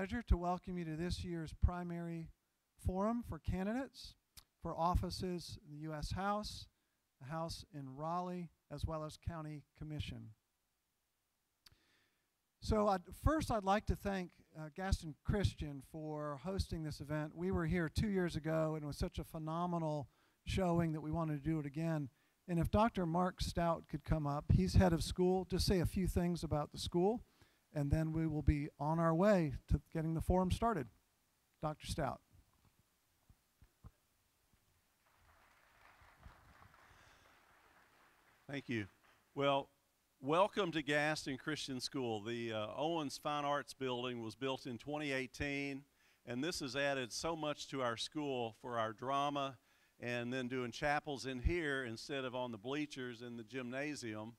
pleasure to welcome you to this year's primary forum for candidates for offices in the U.S. House, the House in Raleigh, as well as County Commission. So first I'd like to thank Gaston Christian for hosting this event. We were here 2 years ago and it was such a phenomenal showing that we wanted to do it again. And if Dr. Mark Stout could come up, he's head of school, just say a few things about the school, and then we will be on our way to getting the forum started. Dr. Stout. Thank you. Well, welcome to Gaston Christian School. The Owens Fine Arts Building was built in 2018, and this has added so much to our school for our drama and then doing chapels in here instead of on the bleachers in the gymnasium.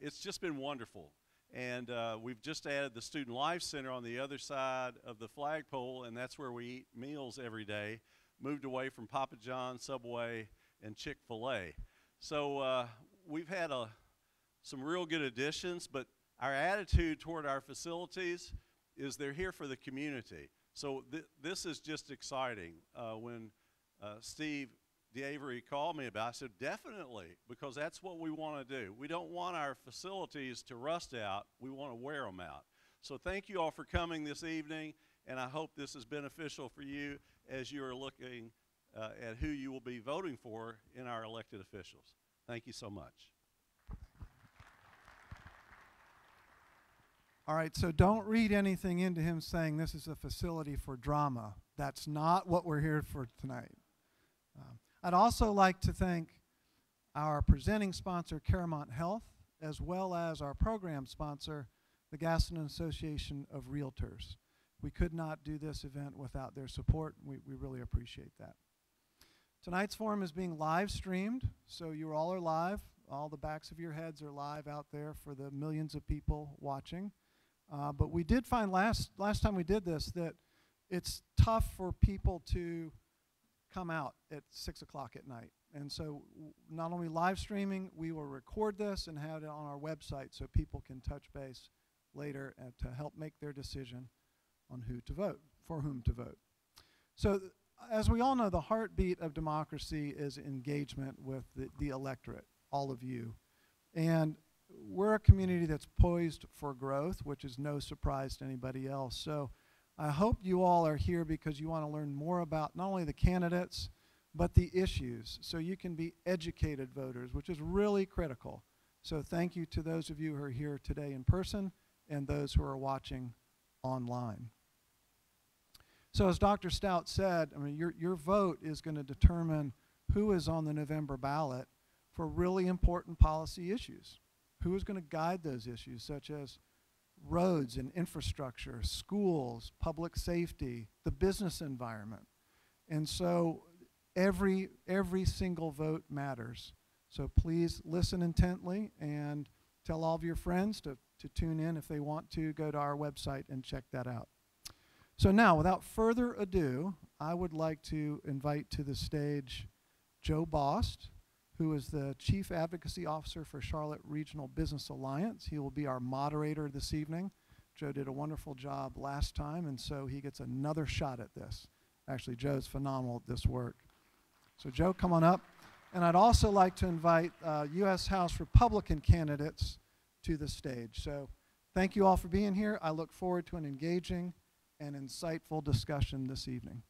It's just been wonderful. And we've just added the Student Life Center on the other side of the flagpole, and that's where we eat meals every day. Moved away from Papa John's, Subway, and Chick-fil-A. So we've had some real good additions, but our attitude toward our facilities is they're here for the community. So this is just exciting. When Steve DeAvery called me about it, I said, definitely, because that's what we want to do. We don't want our facilities to rust out. We want to wear them out. So thank you all for coming this evening, and I hope this is beneficial for you as you are looking at who you will be voting for in our elected officials. Thank you so much. All right, so don't read anything into him saying this is a facility for drama. That's not what we're here for tonight. I'd also like to thank our presenting sponsor, CaroMont Health, as well as our program sponsor, the Gaston Association of Realtors. We could not do this event without their support. We really appreciate that. Tonight's forum is being live streamed, so you all are live. All the backs of your heads are live out there for the millions of people watching. But we did find last time we did this that it's tough for people to come out at 6 o'clock at night. And so not only live streaming, we will record this and have it on our website so people can touch base later and to help make their decision on who to vote, for whom to vote. So as we all know, the heartbeat of democracy is engagement with the electorate, all of you. And we're a community that's poised for growth, which is no surprise to anybody else. So I hope you all are here because you want to learn more about not only the candidates, but the issues, so you can be educated voters, which is really critical. So thank you to those of you who are here today in person and those who are watching online. So as Dr. Stout said, I mean, your vote is going to determine who is on the November ballot for really important policy issues. Who is going to guide those issues, such as roads and infrastructure, schools, public safety, the business environment. And so every single vote matters. So please listen intently and tell all of your friends to tune in if they want to. Go to our website and check that out. So now, without further ado, I would like to invite to the stage Joe Bost, who is the Chief Advocacy Officer for Charlotte Regional Business Alliance. He will be our moderator this evening. Joe did a wonderful job last time, and so he gets another shot at this. Actually, Joe's phenomenal at this work. So Joe, come on up. And I'd also like to invite U.S. House Republican candidates to the stage. So thank you all for being here. I look forward to an engaging and insightful discussion this evening.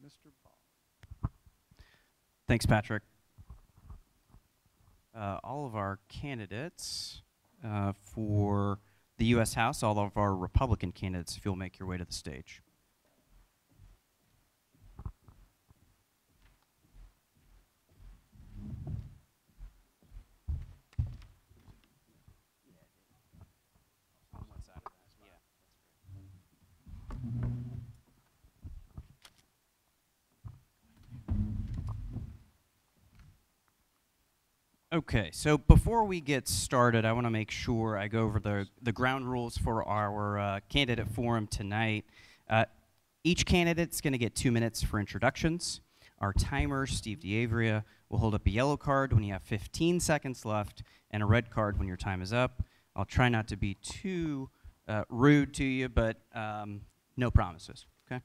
Mr. Paul. Thanks, Patrick. All of our candidates for the U.S. House, all of our Republican candidates, if you'll make your way to the stage. Okay, so before we get started, I want to make sure I go over the ground rules for our candidate forum tonight. Each candidate's going to get 2 minutes for introductions. Our timer, Steve DeAveria, will hold up a yellow card when you have 15 seconds left and a red card when your time is up. I'll try not to be too rude to you, but no promises, okay?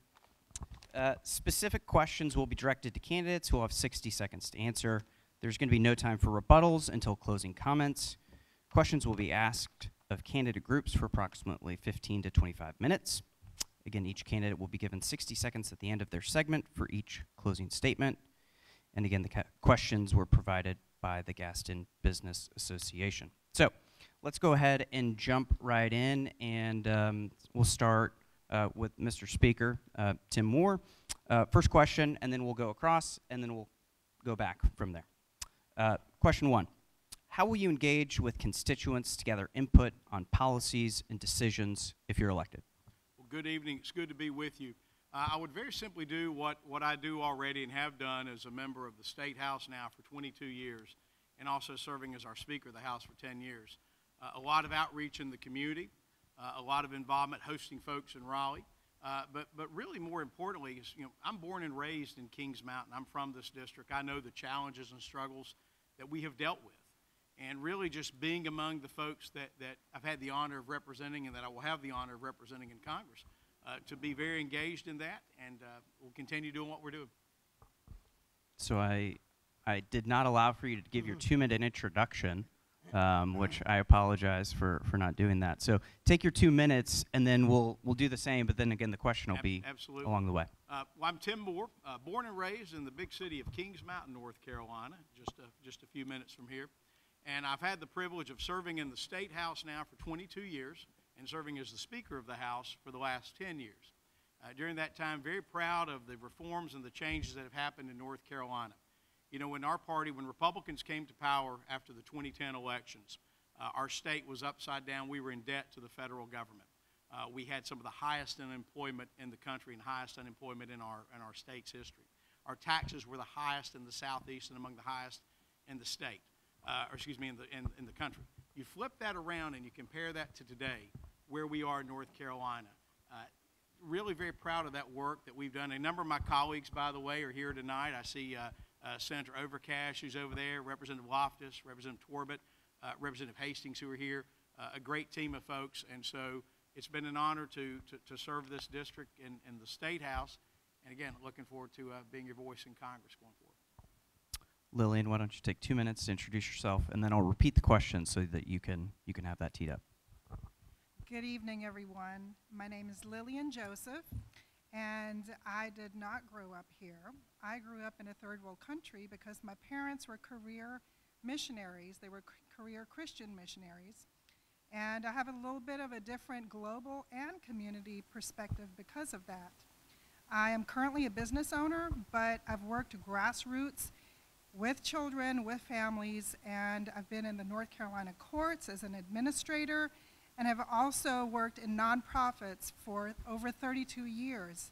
Specific questions will be directed to candidates who will have 60 seconds to answer. There's going to be no time for rebuttals until closing comments. Questions will be asked of candidate groups for approximately 15 to 25 minutes. Again, each candidate will be given 60 seconds at the end of their segment for each closing statement. And again, the questions were provided by the Gaston Business Association. So let's go ahead and jump right in, and we'll start with Mr. Speaker, Tim Moore. First question, and then we'll go across, and then we'll go back from there. Question one, how will you engage with constituents to gather input on policies and decisions if you're elected? Well, good evening. It's good to be with you. I would very simply do what I do already and have done as a member of the State House now for 22 years, and also serving as our Speaker of the House for 10 years. A lot of outreach in the community, a lot of involvement hosting folks in Raleigh, but really more importantly is, I'm born and raised in Kings Mountain. I'm from this district. I know the challenges and struggles that we have dealt with, and really just being among the folks that I've had the honor of representing and that I will have the honor of representing in Congress, to be very engaged in that, and we'll continue doing what we're doing. So I did not allow for you to give your 2-minute introduction, which I apologize for not doing that. So take your 2 minutes, and then we'll do the same, but then again, the question will be absolutely along the way. Well, I'm Tim Moore, born and raised in the big city of Kings Mountain, North Carolina, just a few minutes from here. And I've had the privilege of serving in the State House now for 22 years and serving as the Speaker of the House for the last 10 years. During that time, very proud of the reforms and the changes that have happened in North Carolina. In our party, when Republicans came to power after the 2010 elections, our state was upside down. We were in debt to the federal government. We had some of the highest unemployment in the country and highest unemployment in our state's history. Our taxes were the highest in the Southeast and among the highest in the state, in the country. You flip that around and you compare that to today, where we are in North Carolina. Really very proud of that work that we've done. A number of my colleagues, by the way, are here tonight. I see Senator Overcash, who's over there, Representative Loftus, Representative Torbett, Representative Hastings, who are here, a great team of folks. And so it's been an honor to serve this district in the State House. And again, looking forward to being your voice in Congress going forward. Lillian, why don't you take 2 minutes to introduce yourself, and then I'll repeat the question so that you can have that teed up. Good evening, everyone. My name is Lillian Joseph, and I did not grow up here. I grew up in a third world country because my parents were career missionaries. They were career Christian missionaries. And I have a little bit of a different global and community perspective because of that. I am currently a business owner, but I've worked grassroots with children, with families, and I've been in the North Carolina courts as an administrator, and have also worked in nonprofits for over 32 years.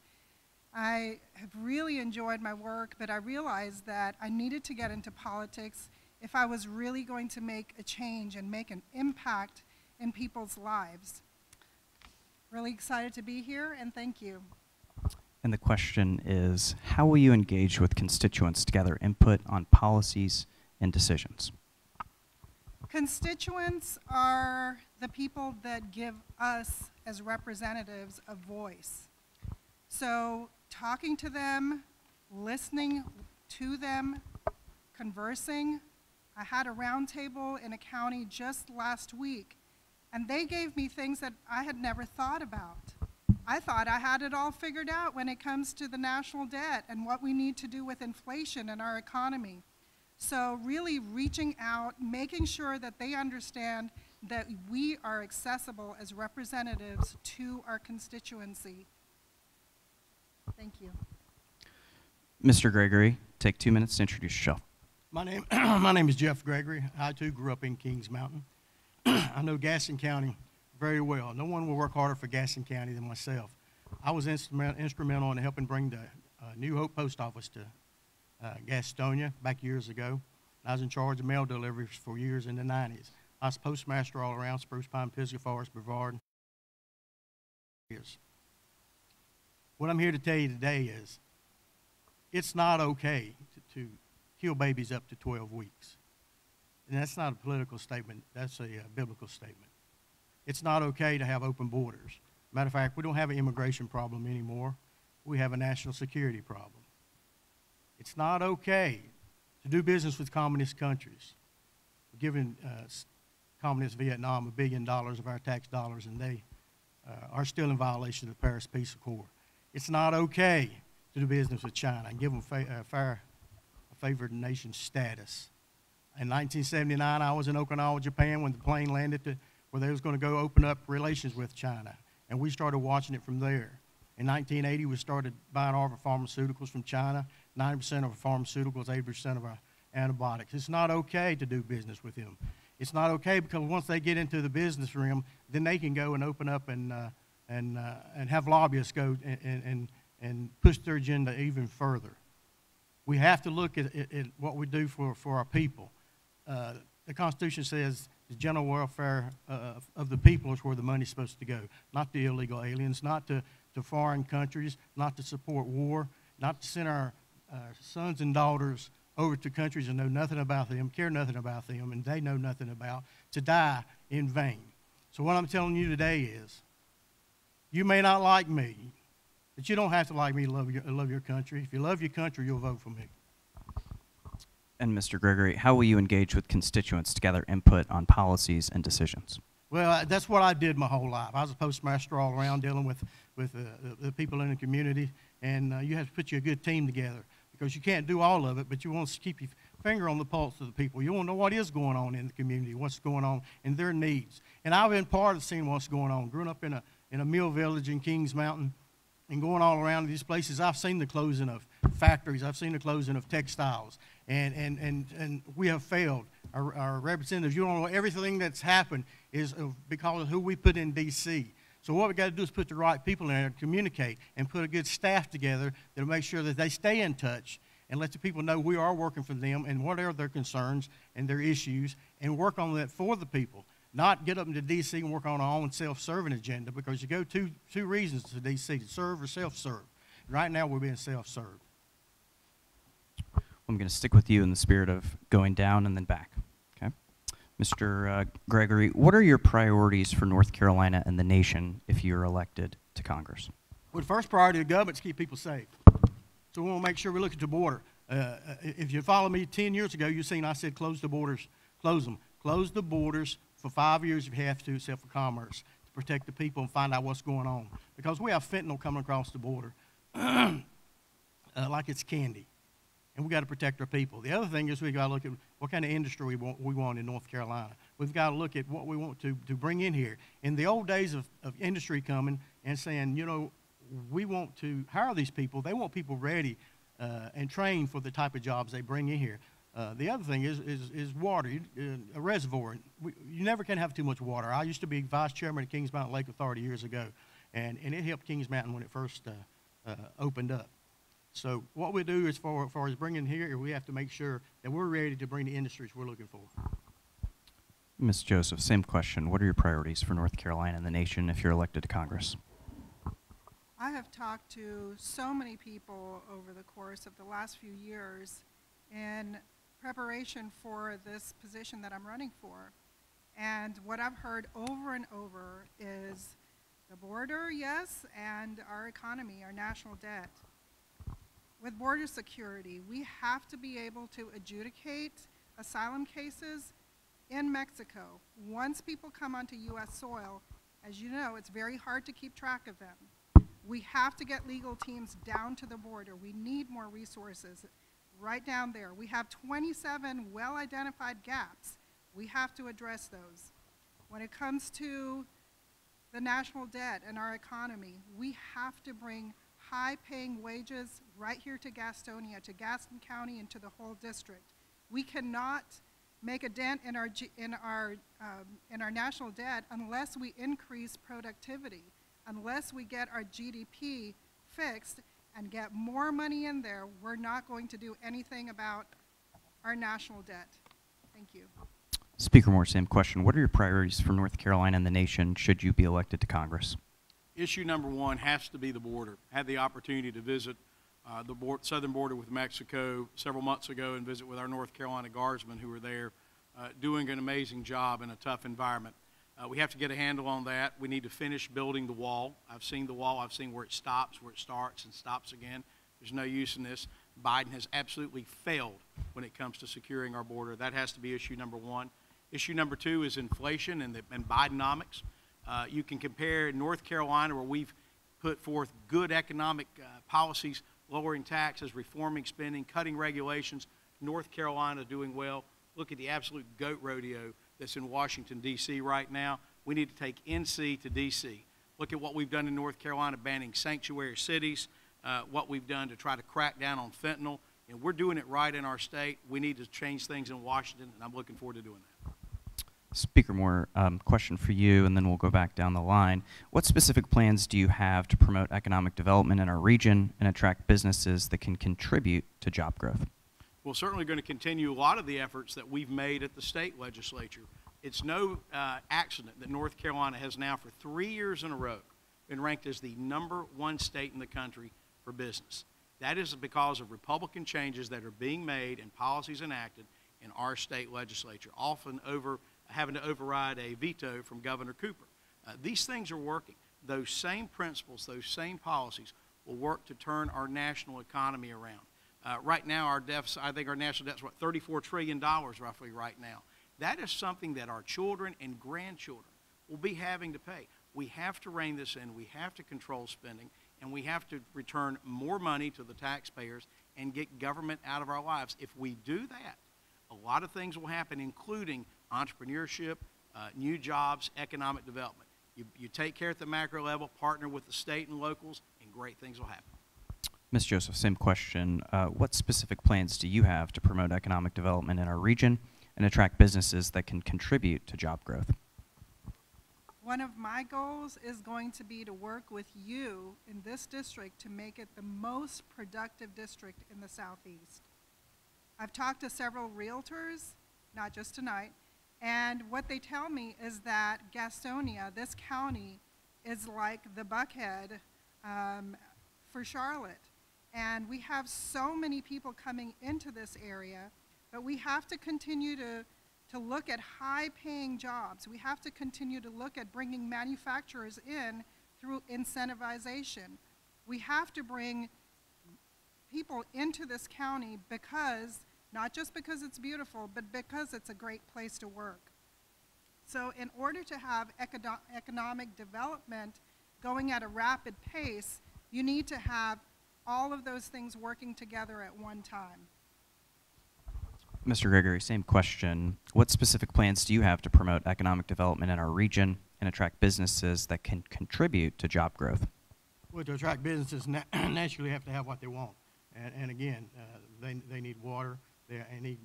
I have really enjoyed my work, but I realized that I needed to get into politics if I was really going to make a change and make an impact in people's lives. Really excited to be here, and thank you. And the question is, how will you engage with constituents to gather input on policies and decisions? Constituents are the people that give us, as representatives, a voice. So talking to them, listening to them, conversing. I had a roundtable in a county just last week, and they gave me things that I had never thought about. I thought I had it all figured out when it comes to the national debt and what we need to do with inflation in our economy. So really reaching out, making sure that they understand that we are accessible as representatives to our constituency. Thank you. Mr. Gregory, take 2 minutes to introduce yourself. My name is Jeff Gregory. I too grew up in Kings Mountain. I know Gaston County very well. No one will work harder for Gaston County than myself. I was instrumental in helping bring the New Hope Post Office to Gastonia back years ago. I was in charge of mail deliveries for years in the 90s. I was postmaster all around Spruce Pine, Pisgah Forest, Brevard. What I'm here to tell you today is it's not okay to kill babies up to 12 weeks. And that's not a political statement, that's a biblical statement. It's not okay to have open borders. Matter of fact, we don't have an immigration problem anymore. We have a national security problem. It's not okay to do business with communist countries. We're giving communist Vietnam $1 billion of our tax dollars, and they are still in violation of the Paris Peace Accord. It's not okay to do business with China and give them a favored nation status. In 1979, I was in Okinawa, Japan, when the plane landed where they was going to go open up relations with China, and we started watching it from there. In 1980, we started buying all of our pharmaceuticals from China. 90% of our pharmaceuticals, 80% of our antibiotics. It's not okay to do business with them. It's not okay because once they get into the business realm, then they can go and open up and have lobbyists go and push their agenda even further. We have to look at what we do for our people. The Constitution says the general welfare of the people is where the money's supposed to go, not the illegal aliens, not to foreign countries, not to support war, not to send our sons and daughters over to countries and know nothing about them, care nothing about them, and they know nothing about, to die in vain. So what I'm telling you today is, you may not like me, but you don't have to like me to love your country. If you love your country, you'll vote for me. And Mr. Gregory, how will you engage with constituents to gather input on policies and decisions? Well, that's what I did my whole life. I was a postmaster all around dealing with the people in the community, and you have to put you a good team together because you can't do all of it, but you want to keep your finger on the pulse of the people. You want to know what is going on in the community, what's going on in their needs. And I've been part of seeing what's going on. Growing up in a mill village in Kings Mountain and going all around these places, I've seen the closing of factories. I've seen the closing of textiles, and we have failed. Our representatives, you don't know, everything that's happened is because of who we put in D.C. So what we got to do is put the right people in there to communicate and put a good staff together that'll make sure that they stay in touch and let the people know we are working for them and what are their concerns and their issues and work on that for the people. Not get up into D.C. and work on our own self-serving agenda, because you go two reasons to D.C., to serve or self-serve. Right now we're being self-served. I'm going to stick with you in the spirit of going down and then back. Okay, Mr. Gregory, what are your priorities for North Carolina and the nation if you're elected to Congress? Well, the first priority of government is to keep people safe. So we want to make sure we look at the border. If you follow me 10 years ago, you've seen I said close the borders, close them. Close the borders for 5 years if you have to, except for commerce, to protect the people and find out what's going on. Because we have fentanyl coming across the border like it's candy. And we've got to protect our people. The other thing is we've got to look at what kind of industry we want in North Carolina. We've got to look at what we want to bring in here. In the old days of industry coming and saying, you know, we want to hire these people. They want people ready and trained for the type of jobs they bring in here. The other thing is water, a reservoir. You never can have too much water. I used to be vice chairman of Kings Mountain Lake Authority years ago, and it helped Kings Mountain when it first opened up. So what we do as far as bringing here, we have to make sure that we're ready to bring the industries we're looking for. Ms. Joseph, same question. What are your priorities for North Carolina and the nation if you're elected to Congress? I have talked to so many people over the course of the last few years in preparation for this position that I'm running for. And what I've heard over and over is the border, yes, and our economy, our national debt. With border security, we have to be able to adjudicate asylum cases in Mexico. Once people come onto U.S. soil, as you know, it's very hard to keep track of them. We have to get legal teams down to the border. We need more resources right down there. We have 27 well-identified gaps. We have to address those. When it comes to the national debt and our economy, we have to bring high-paying wages right here to Gastonia, to Gaston County, and to the whole district. We cannot make a dent in our national debt unless we increase productivity, unless we get our GDP fixed and get more money in there. We're not going to do anything about our national debt. Thank you. Speaker Moore, same question. What are your priorities for North Carolina and the nation should you be elected to Congress? Issue number one has to be the border. I had the opportunity to visit the southern border with Mexico several months ago and visit with our North Carolina Guardsmen who were there doing an amazing job in a tough environment. We have to get a handle on that. We need to finish building the wall. I've seen the wall. I've seen where it stops, where it starts and stops again. There's no use in this. Biden has absolutely failed when it comes to securing our border. That has to be issue number one. Issue number two is inflation and Bidenomics. You can compare North Carolina, where we've put forth good economic policies, lowering taxes, reforming spending, cutting regulations. North Carolina doing well. Look at the absolute goat rodeo that's in Washington, D.C. right now. We need to take NC to D.C. Look at what we've done in North Carolina, banning sanctuary cities, what we've done to try to crack down on fentanyl. And we're doing it right in our state. We need to change things in Washington, and I'm looking forward to doing that. Speaker Moore, question for you, and then we'll go back down the line. What specific plans do you have to promote economic development in our region and attract businesses that can contribute to job growth? We're certainly going to continue a lot of the efforts that we've made at the state legislature. It's no accident that North Carolina has now for 3 years in a row been ranked as the #1 state in the country for business. That is because of Republican changes that are being made and policies enacted in our state legislature, often having to override a veto from Governor Cooper. These things are working. Those same principles, those same policies will work to turn our national economy around. Right now, our deficit, I think our national debt's what, $34 trillion roughly right now. That is something that our children and grandchildren will be having to pay. We have to rein this in. We have to control spending, and we have to return more money to the taxpayers and get government out of our lives. If we do that, a lot of things will happen, including entrepreneurship, new jobs, economic development. You take care at the macro level, partner with the state and locals, and great things will happen. Ms. Joseph, same question. What specific plans do you have to promote economic development in our region and attract businesses that can contribute to job growth? One of my goals is going to be to work with you in this district to make it the most productive district in the Southeast. I've talked to several realtors, not just tonight, and what they tell me is that Gastonia, this county, is like the Buckhead for Charlotte. And we have so many people coming into this area, but we have to continue to look at high-paying jobs. We have to continue to look at bringing manufacturers in through incentivization. We have to bring people into this county because, not just because it's beautiful, but because it's a great place to work. So in order to have economic development going at a rapid pace, you need to have all of those things working together at one time. Mr. Gregory, same question. What specific plans do you have to promote economic development in our region and attract businesses that can contribute to job growth? Well, to attract businesses, naturally have to have what they want. And again, they need water. They need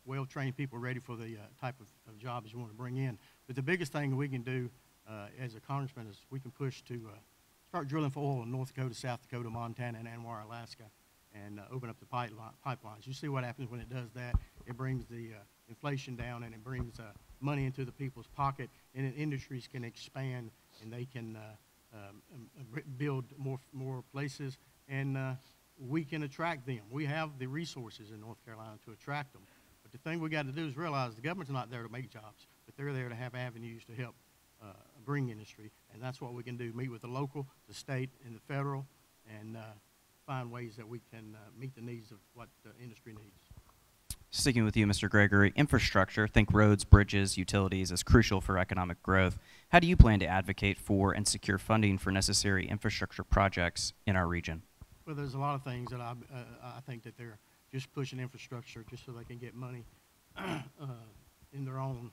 well-trained people ready for the type of jobs you want to bring in. But the biggest thing we can do as a congressman is we can push to start drilling for oil in North Dakota, South Dakota, Montana, and Anwar, Alaska, and open up the pipelines. You see what happens when it does that. It brings the inflation down, and it brings money into the people's pocket, and industries can expand, and they can build more places, and we can attract them. We have the resources in North Carolina to attract them. But the thing we got to do is realize the government's not there to make jobs, but they're there to have avenues to help bring industry, and that's what we can do, meet with the local, the state, and the federal, and find ways that we can meet the needs of what the industry needs. Sticking with you, Mr. Gregory, infrastructure, think roads, bridges, utilities, is crucial for economic growth. How do you plan to advocate for and secure funding for necessary infrastructure projects in our region? Well, there's a lot of things that I think that they're just pushing infrastructure just so they can get money in their own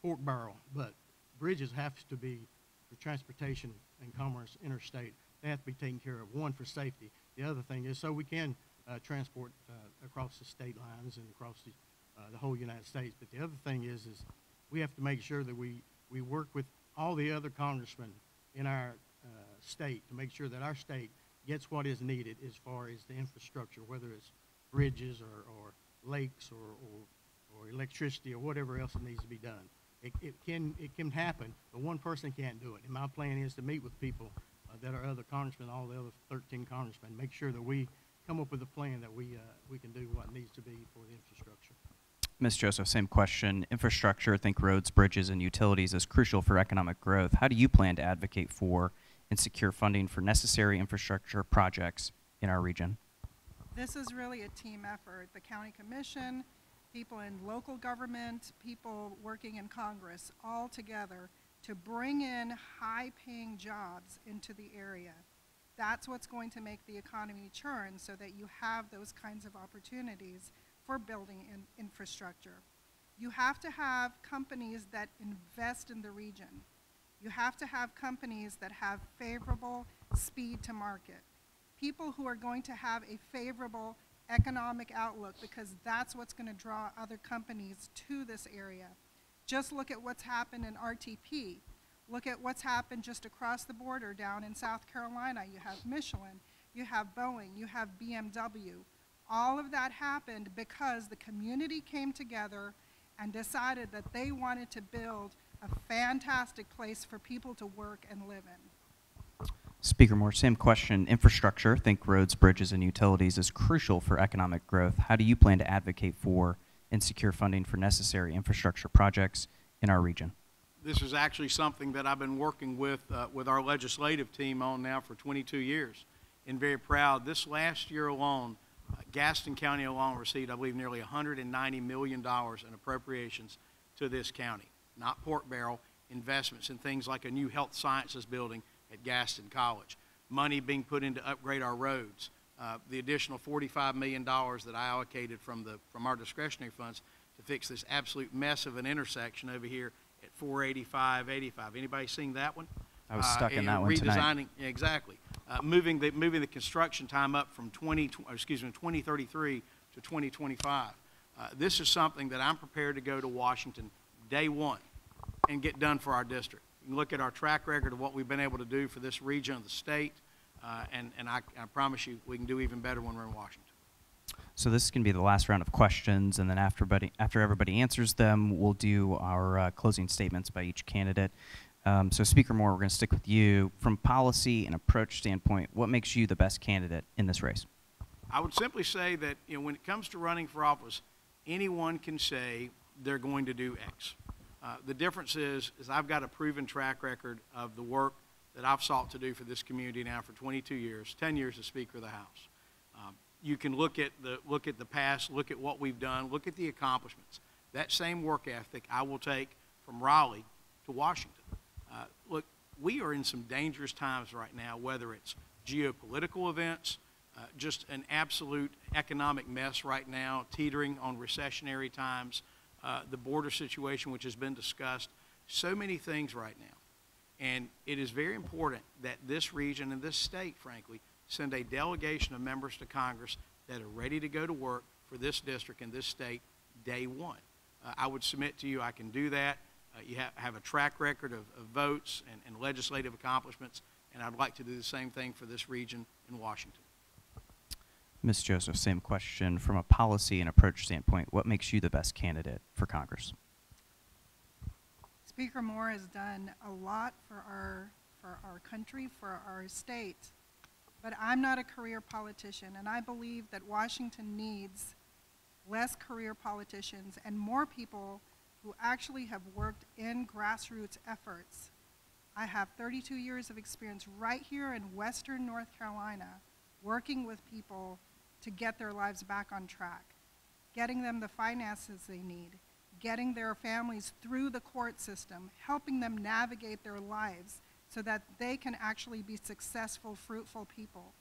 pork barrel, but bridges have to be for transportation and commerce interstate. They have to be taken care of, one, for safety. The other thing is so we can transport across the state lines and across the whole United States. But the other thing is we have to make sure that we work with all the other congressmen in our state to make sure that our state gets what is needed as far as the infrastructure, whether it's bridges or lakes or electricity or whatever else that needs to be done. It can happen, but one person can't do it. And my plan is to meet with people that are other congressmen, all the other 13 congressmen, make sure that we come up with a plan that we can do what needs to be for the infrastructure. Ms. Joseph, same question. Infrastructure, think roads, bridges, and utilities is crucial for economic growth. How do you plan to advocate for and secure funding for necessary infrastructure projects in our region? This is really a team effort. The county commission, people in local government, people working in Congress, all together to bring in high-paying jobs into the area. That's what's going to make the economy churn so that you have those kinds of opportunities for building infrastructure. You have to have companies that invest in the region. You have to have companies that have favorable speed to market. People who are going to have a favorable economic outlook, because that's what's going to draw other companies to this area. Just look at what's happened in RTP. Look at what's happened just across the border down in South Carolina. You have Michelin, you have Boeing, you have BMW. All of that happened because the community came together and decided that they wanted to build a fantastic place for people to work and live in. Speaker Moore, same question. Infrastructure, think roads, bridges, and utilities, is crucial for economic growth. How do you plan to advocate for and secure funding for necessary infrastructure projects in our region? This is actually something that I've been working with our legislative team on now for 22 years, and very proud. This last year alone, Gaston County alone received, I believe, nearly $190 million in appropriations to this county. Not Pork Barrel, investments in things like a new health sciences building at Gaston College, money being put in to upgrade our roads, the additional $45 million that I allocated from our discretionary funds to fix this absolute mess of an intersection over here at 485, 85. Anybody seen that one? I was stuck in that one redesigning, tonight. exactly. Moving the construction time up from 2033 to 2025. This is something that I'm prepared to go to Washington day one and get done for our district. You can look at our track record of what we've been able to do for this region of the state, and I promise you we can do even better when we're in Washington. So this is going to be the last round of questions, and then after everybody answers them, we'll do our closing statements by each candidate. So Speaker Moore, we're going to stick with you. From policy and approach standpoint, what makes you the best candidate in this race? I would simply say that when it comes to running for office, anyone can say they're going to do X. The difference is I've got a proven track record of the work that I've sought to do for this community now for 22 years, 10 years as Speaker of the House. You can look at the past, look at what we've done, look at the accomplishments. That same work ethic I will take from Raleigh to Washington. Look, we are in some dangerous times right now, whether it's geopolitical events, just an absolute economic mess right now, teetering on recessionary times, the border situation which has been discussed, so many things right now. And it is very important that this region and this state, frankly, send a delegation of members to Congress that are ready to go to work for this district and this state day one. I would submit to you I can do that. You have a track record of votes and legislative accomplishments, and I'd like to do the same thing for this region in Washington. Ms. Joseph, same question. From a policy and approach standpoint, what makes you the best candidate for Congress? Speaker Moore has done a lot for our country, for our state, but I'm not a career politician, and I believe that Washington needs less career politicians and more people who actually have worked in grassroots efforts. I have 32 years of experience right here in Western North Carolina working with people to get their lives back on track, getting them the finances they need, getting their families through the court system, helping them navigate their lives so that they can actually be successful, fruitful people.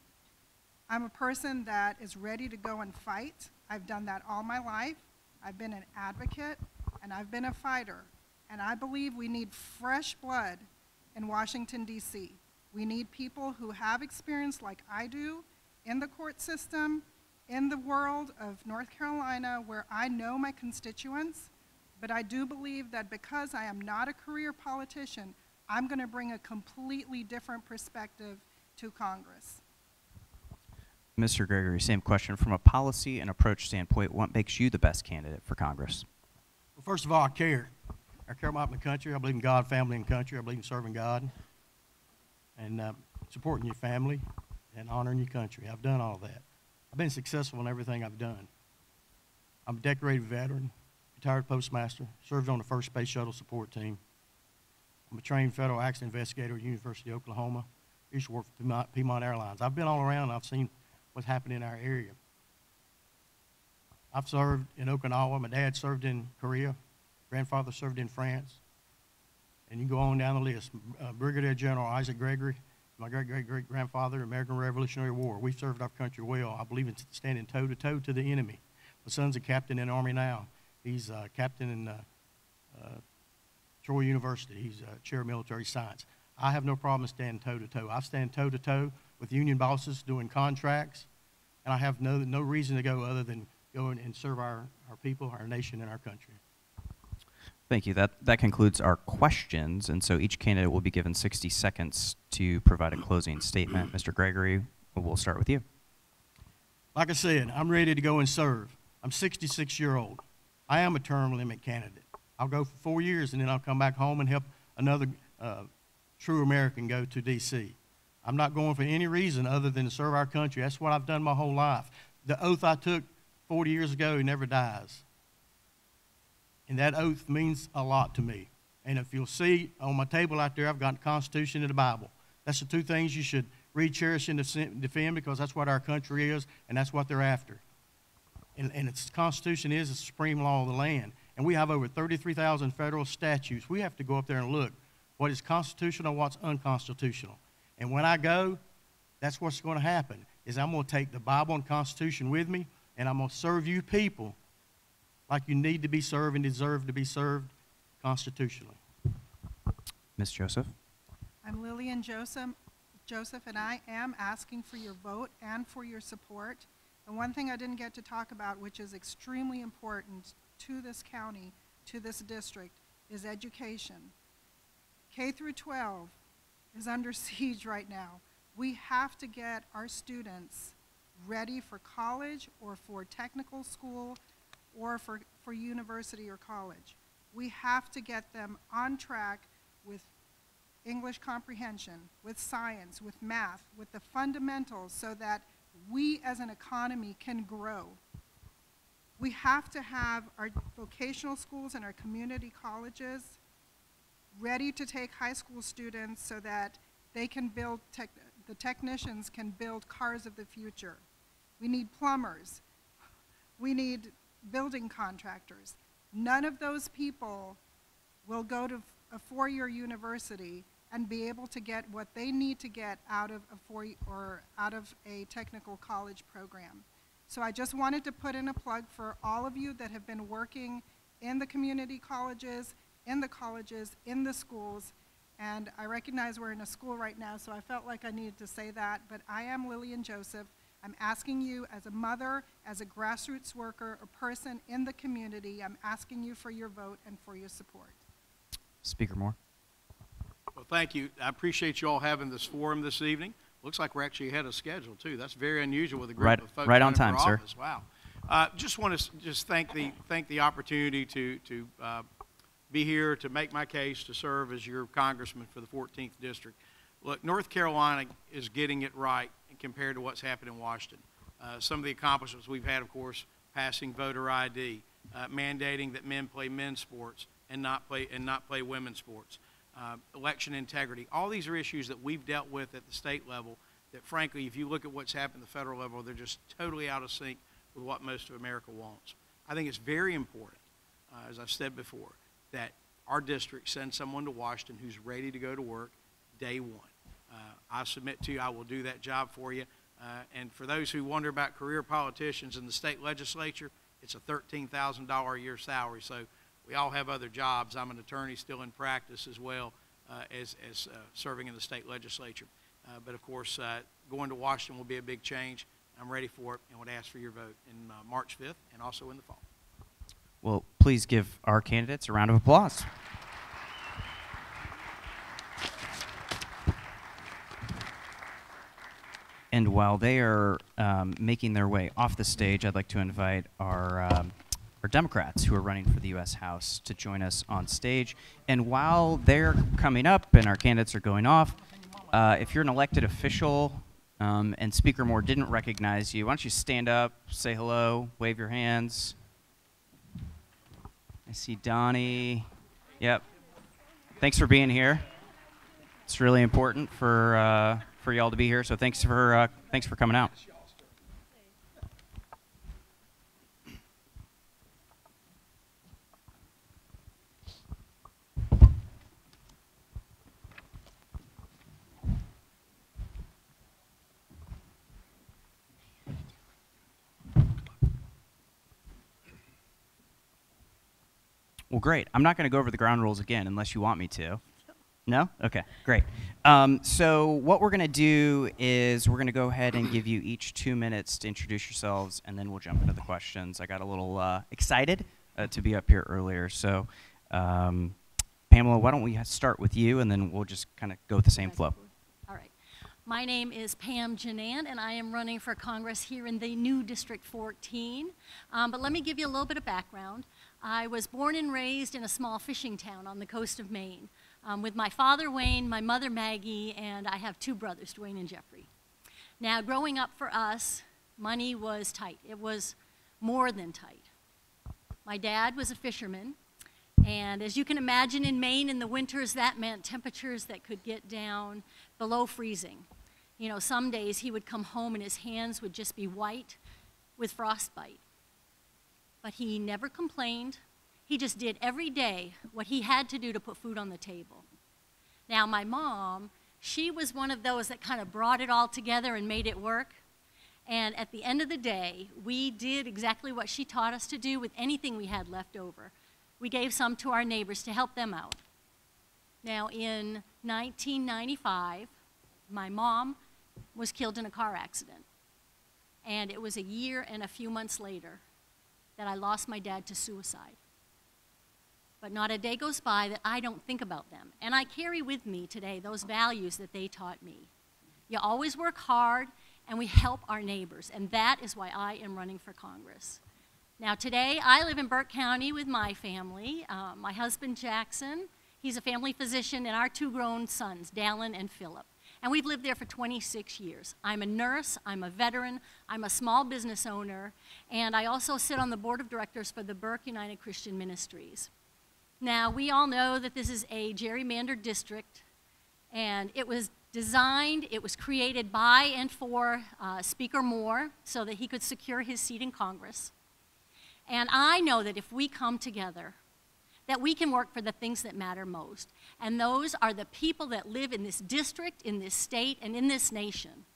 I'm a person that is ready to go and fight. I've done that all my life. I've been an advocate, and I've been a fighter. And I believe we need fresh blood in Washington, D.C. We need people who have experience like I do in the court system, in the world of North Carolina, where I know my constituents. But I do believe that because I am not a career politician, I'm going to bring a completely different perspective to Congress. Mr. Gregory, same question. From a policy and approach standpoint, what makes you the best candidate for Congress? Well, first of all, I care. I care about my country. I believe in God, family, and country. I believe in serving God and supporting your family and honoring your country. I've done all that. I've been successful in everything I've done. I'm a decorated veteran, retired postmaster, served on the first space shuttle support team. I'm a trained federal accident investigator at the University of Oklahoma. I used to work for Piedmont Airlines. I've been all around and I've seen what's happening in our area. I've served in Okinawa. My dad served in Korea. Grandfather served in France. And you go on down the list. Brigadier General Isaac Gregory, my great-great-great-grandfather, American Revolutionary War. We've served our country well. I believe in standing toe-to-toe to the enemy. My son's a captain in the Army now. He's a captain in Troy University. He's chair of military science. I have no problem standing toe-to-toe. I stand toe-to-toe with union bosses doing contracts, and I have no reason to go other than go and serve our people, our nation, and our country. Thank you. That concludes our questions, and so each candidate will be given 60 seconds to provide a closing statement. Mr. Gregory, we'll start with you. Like I said, I'm ready to go and serve. I'm 66-year-old. I am a term limit candidate. I'll go for 4 years, and then I'll come back home and help another true American go to D.C. I'm not going for any reason other than to serve our country. That's what I've done my whole life. The oath I took 40 years ago never dies. And that oath means a lot to me. And if you'll see on my table out there, I've got the Constitution and the Bible. That's the two things you should read, cherish, and defend, because that's what our country is, and that's what they're after. And its Constitution is the supreme law of the land. And we have over 33,000 federal statutes. We have to go up there and look what is constitutional, what's unconstitutional. And when I go, that's what's going to happen, is I'm going to take the Bible and Constitution with me, and I'm going to serve you people like you need to be served and deserve to be served constitutionally. Ms. Joseph. I'm Lillian Joseph, and I am asking for your vote and for your support. And one thing I didn't get to talk about, which is extremely important to this county, to this district, is education. K through 12 is under siege right now. We have to get our students ready for college or for technical school or for university or college. We have to get them on track with English comprehension, with science, with math, with the fundamentals, so that we as an economy can grow. We have to have our vocational schools and our community colleges ready to take high school students so that they can build, the technicians can build cars of the future. We need plumbers. We need building contractors. None of those people will go to a four-year university and be able to get what they need to get out of a technical college program. So I just wanted to put in a plug for all of you that have been working in the community colleges, in the schools, and I recognize we're in a school right now, so I felt like I needed to say that, but I am Lillian Joseph. I'm asking you as a mother, as a grassroots worker, a person in the community, I'm asking you for your vote and for your support. Speaker Moore. Well, thank you. I appreciate you all having this forum this evening. Looks like we're actually ahead of schedule, too. That's very unusual with a group of folks right on running time, for sir. office. Wow. Just want to thank the opportunity to be here to make my case to serve as your congressman for the 14th District. Look, North Carolina is getting it right compared to what's happened in Washington. Some of the accomplishments we've had, of course, passing voter ID, mandating that men play men's sports and not play women's sports, election integrity. All these are issues that we've dealt with at the state level that, frankly, if you look at what's happened at the federal level, they're just totally out of sync with what most of America wants. I think it's very important, as I've said before, that our district send someone to Washington who's ready to go to work day one. I submit to you I will do that job for you. And for those who wonder about career politicians in the state legislature, it's a $13,000 a year salary. So we all have other jobs. I'm an attorney still in practice as well as serving in the state legislature. But of course, going to Washington will be a big change. I'm ready for it and would ask for your vote in March 5th and also in the fall. Well, please give our candidates a round of applause. And while they are making their way off the stage, I'd like to invite our Democrats who are running for the U.S. House to join us on stage. And while they're coming up and our candidates are going off, if you're an elected official and Speaker Moore didn't recognize you, why don't you stand up, say hello, wave your hands. I see Donnie. Yep. Thanks for being here. It's really important for y'all to be here. So thanks for coming out. Well, great. I'm not going to go over the ground rules again unless you want me to. No? Okay, great. So what we're going to do is we're going to go ahead and give you each 2 minutes to introduce yourselves, and then we'll jump into the questions. I got a little excited to be up here earlier. So, Pamela, why don't we start with you, and then we'll just kind of go with the same flow. All right. My name is Pam Janan, and I am running for Congress here in the new District 14. But let me give you a little bit of background. I was born and raised in a small fishing town on the coast of Maine with my father, Wayne, my mother, Maggie, and I have 2 brothers, Dwayne and Jeffrey. Now, growing up for us, money was tight. It was more than tight. My dad was a fisherman, and as you can imagine, in Maine in the winters, that meant temperatures that could get down below freezing. You know, some days he would come home and his hands would just be white with frostbite. But he never complained. He just did every day what he had to do to put food on the table. Now, my mom, she was one of those that kind of brought it all together and made it work. And at the end of the day, we did exactly what she taught us to do with anything we had left over. We gave some to our neighbors to help them out. Now, in 1995, my mom was killed in a car accident. And it was a year and a few months later that I lost my dad to suicide. But not a day goes by that I don't think about them. And I carry with me today those values that they taught me. You always work hard, and we help our neighbors, and that is why I am running for Congress. Now today, I live in Burke County with my family. My husband, Jackson, he's a family physician, and our 2 grown sons, Dallin and Philip. And we've lived there for 26 years. I'm a nurse, I'm a veteran, I'm a small business owner, and I also sit on the board of directors for the Burke United Christian Ministries. Now, we all know that this is a gerrymandered district, and it was designed, it was created by and for Speaker Moore so that he could secure his seat in Congress. And I know that if we come together, that we can work for the things that matter most. And those are the people that live in this district, in this state, and in this nation.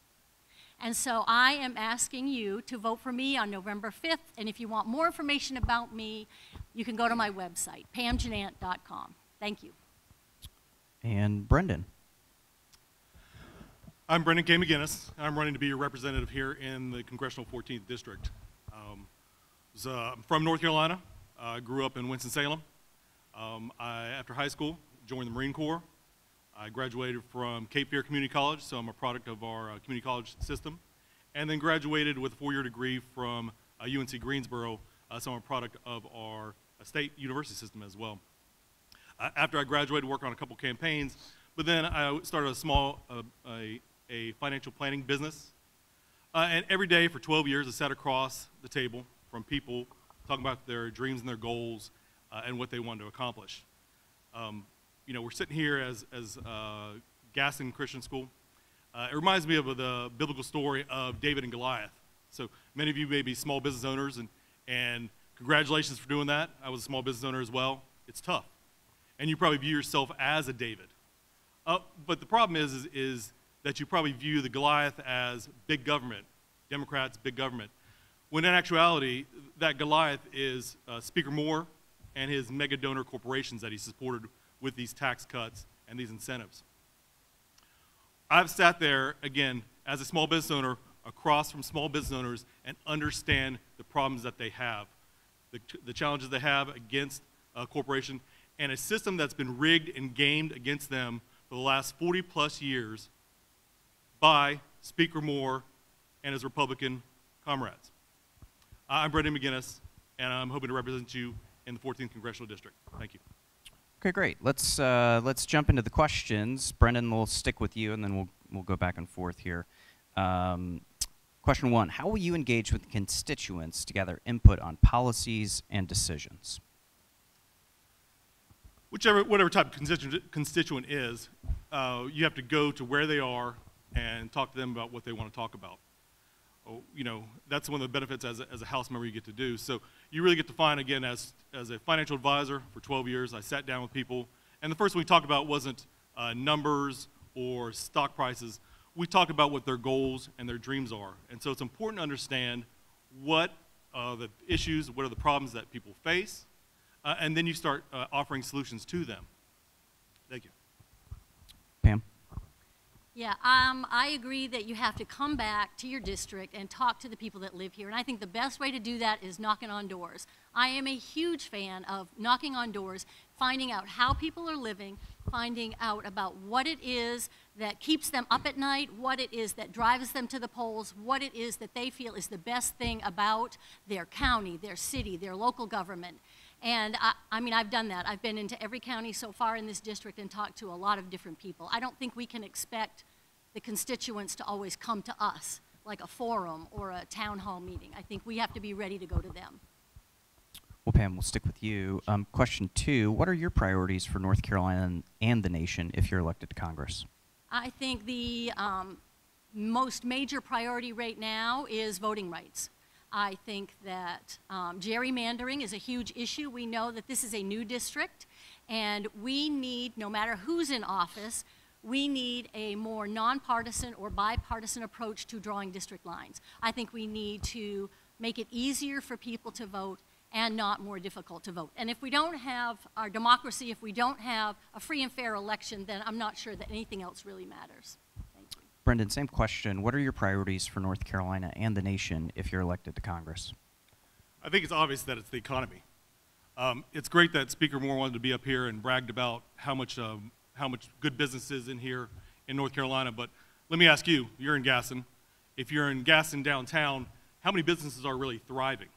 And so I am asking you to vote for me on November 5th. And if you want more information about me, you can go to my website, pamjanant.com. Thank you. And Brendan. I'm Brendan K. McGinnis. I'm running to be your representative here in the Congressional 14th District. I'm from North Carolina. I grew up in Winston-Salem. After high school, joined the Marine Corps. I graduated from Cape Fear Community College, so I'm a product of our community college system. And then graduated with a 4-year degree from UNC Greensboro, so I'm a product of our state university system as well. After I graduated, worked on a couple campaigns, but then I started a small a financial planning business. And every day for 12 years, I sat across the table from people talking about their dreams and their goals and what they wanted to accomplish. You know, we're sitting here as Gaston Christian School. It reminds me of the biblical story of David and Goliath. So many of you may be small business owners, and congratulations for doing that. I was a small business owner as well. It's tough. And you probably view yourself as a David. But the problem is that you probably view the Goliath as big government, Democrats, big government, when in actuality, that Goliath is Speaker Moore and his mega donor corporations that he supported with these tax cuts and these incentives. I've sat there, again, as a small business owner, across from small business owners and understand the problems that they have, the challenges they have against a corporation, and a system that's been rigged and gamed against them for the last 40+ years by Speaker Moore and his Republican comrades. I'm Brendan McGinnis, and I'm hoping to represent you in the 14th Congressional District. Thank you. Okay, great. Let's jump into the questions. Brendan, we'll stick with you, and then we'll go back and forth here. Question 1, how will you engage with constituents to gather input on policies and decisions? whatever type of constituent is, you have to go to where they are and talk to them about what they want to talk about. Oh, you know, that's one of the benefits as a House member you get to do. So you really get to find, again, as a financial advisor for 12 years, I sat down with people, and the first one we talked about wasn't numbers or stock prices. We talked about what their goals and their dreams are. And so it's important to understand what the issues, what are the problems that people face, and then you start offering solutions to them. Thank you. Pam? Yeah, I agree that you have to come back to your district and talk to the people that live here. And I think the best way to do that is knocking on doors. I am a huge fan of knocking on doors, finding out how people are living, finding out about what it is that keeps them up at night, what it is that drives them to the polls, what it is that they feel is the best thing about their county, their city, their local government. And I mean, I've done that. I've been into every county so far in this district and talked to a lot of different people. I don't think we can expect the constituents to always come to us, like a forum or a town hall meeting. I think we have to be ready to go to them. Well, Pam, we'll stick with you. Question 2, what are your priorities for North Carolina and the nation if you're elected to Congress? I think the most major priority right now is voting rights. I think that gerrymandering is a huge issue. We know that this is a new district, and we need, no matter who's in office, we need a more nonpartisan or bipartisan approach to drawing district lines. I think we need to make it easier for people to vote and not more difficult to vote. And if we don't have our democracy, if we don't have a free and fair election, then I'm not sure that anything else really matters. Thank you. Brendan, same question. What are your priorities for North Carolina and the nation if you're elected to Congress? I think it's obvious that it's the economy. It's great that Speaker Moore wanted to be up here and bragged about how much good business is in here in North Carolina, but let me ask you, you're in Gaston. If you're in Gaston downtown, how many businesses are really thriving?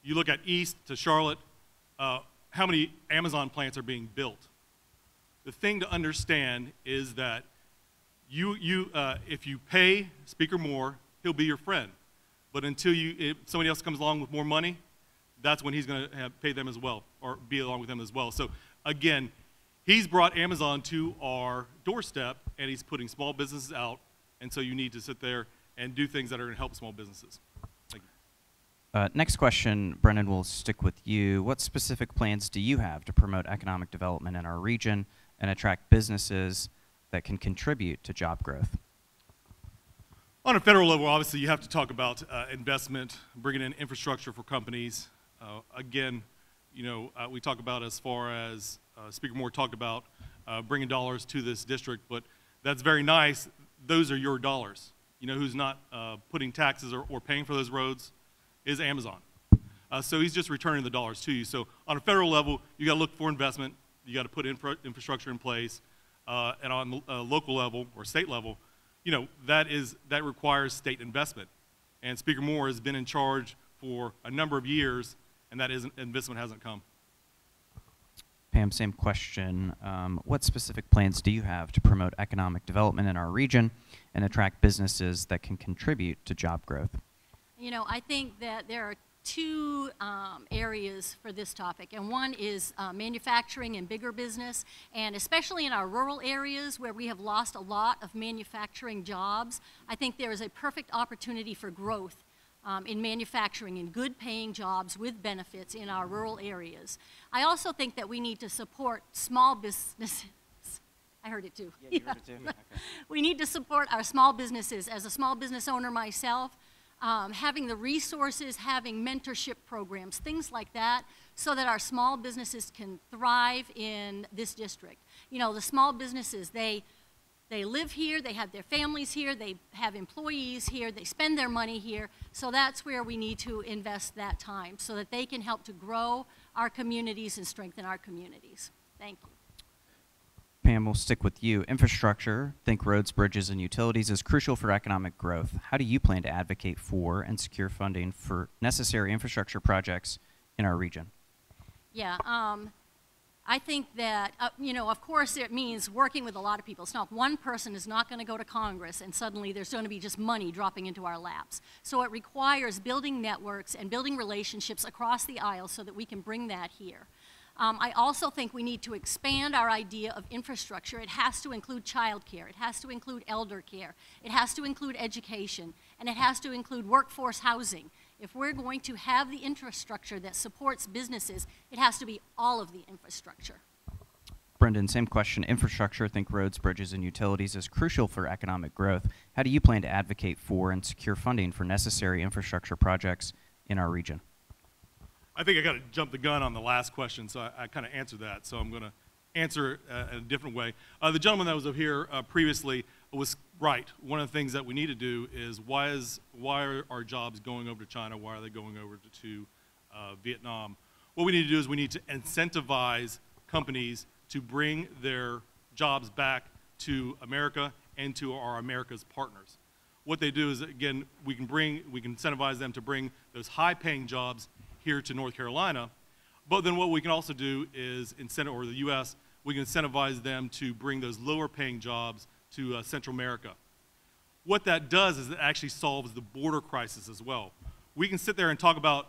You look at east to Charlotte, how many Amazon plants are being built? The thing to understand is that if you pay Speaker Moore, he'll be your friend. But until if somebody else comes along with more money, that's when he's going to pay them as well, or be along with them as well. So again, he's brought Amazon to our doorstep, and he's putting small businesses out, and so you need to sit there and do things that are going to help small businesses. Thank you. Next question, Brendan, we'll stick with you. What specific plans do you have to promote economic development in our region and attract businesses that can contribute to job growth? On a federal level, obviously, you have to talk about investment, bringing in infrastructure for companies. Again, you know, we talk about as far as Speaker Moore talked about bringing dollars to this district, but that's very nice. Those are your dollars. You know who's not putting taxes or paying for those roads is Amazon. So he's just returning the dollars to you. So on a federal level, you got to look for investment. You got to put infrastructure in place. And on the local level or state level, you know, that requires state investment. And Speaker Moore has been in charge for a number of years, and that investment hasn't come. Pam, same question. What specific plans do you have to promote economic development in our region and attract businesses that can contribute to job growth? You know, I think that there are two areas for this topic, and one is manufacturing and bigger business, and especially in our rural areas where we have lost a lot of manufacturing jobs, I think there is a perfect opportunity for growth in manufacturing and good paying jobs with benefits in our rural areas. I also think that we need to support small businesses. I heard it too. Yeah, you heard it too? Okay. We need to support our small businesses. As a small business owner myself, having the resources, having mentorship programs, things like that, so that our small businesses can thrive in this district. You know, the small businesses, they live here, they have their families here, they have employees here, they spend their money here, so that's where we need to invest that time so that they can help to grow our communities and strengthen our communities. Thank you. Pam, we'll stick with you. Infrastructure, think roads, bridges, and utilities, is crucial for economic growth. How do you plan to advocate for and secure funding for necessary infrastructure projects in our region? Yeah, I think that, you know, of course it means working with a lot of people. It's not one person is not going to go to Congress and suddenly there's going to be just money dropping into our laps. So it requires building networks and building relationships across the aisle so that we can bring that here. I also think we need to expand our idea of infrastructure. It has to include childcare. It has to include elder care. It has to include education. And it has to include workforce housing. If we're going to have the infrastructure that supports businesses, it has to be all of the infrastructure. Brendan, same question. Infrastructure, think roads, bridges, and utilities, is crucial for economic growth. How do you plan to advocate for and secure funding for necessary infrastructure projects in our region? I think I got to jump the gun on the last question, so I kind of answered that. So I'm going to answer it in a different way. The gentleman that was up here previously was right. One of the things that we need to do is why are our jobs going over to China? Why are they going over to Vietnam? What we need to do is we need to incentivize companies to bring their jobs back to America and to our America's partners. What they do is, again, we can incentivize them to bring those high-paying jobs here to North Carolina, but then what we can also do is or the U.S., we can incentivize them to bring those lower-paying jobs to Central America. What that does is it actually solves the border crisis as well. We can sit there and talk about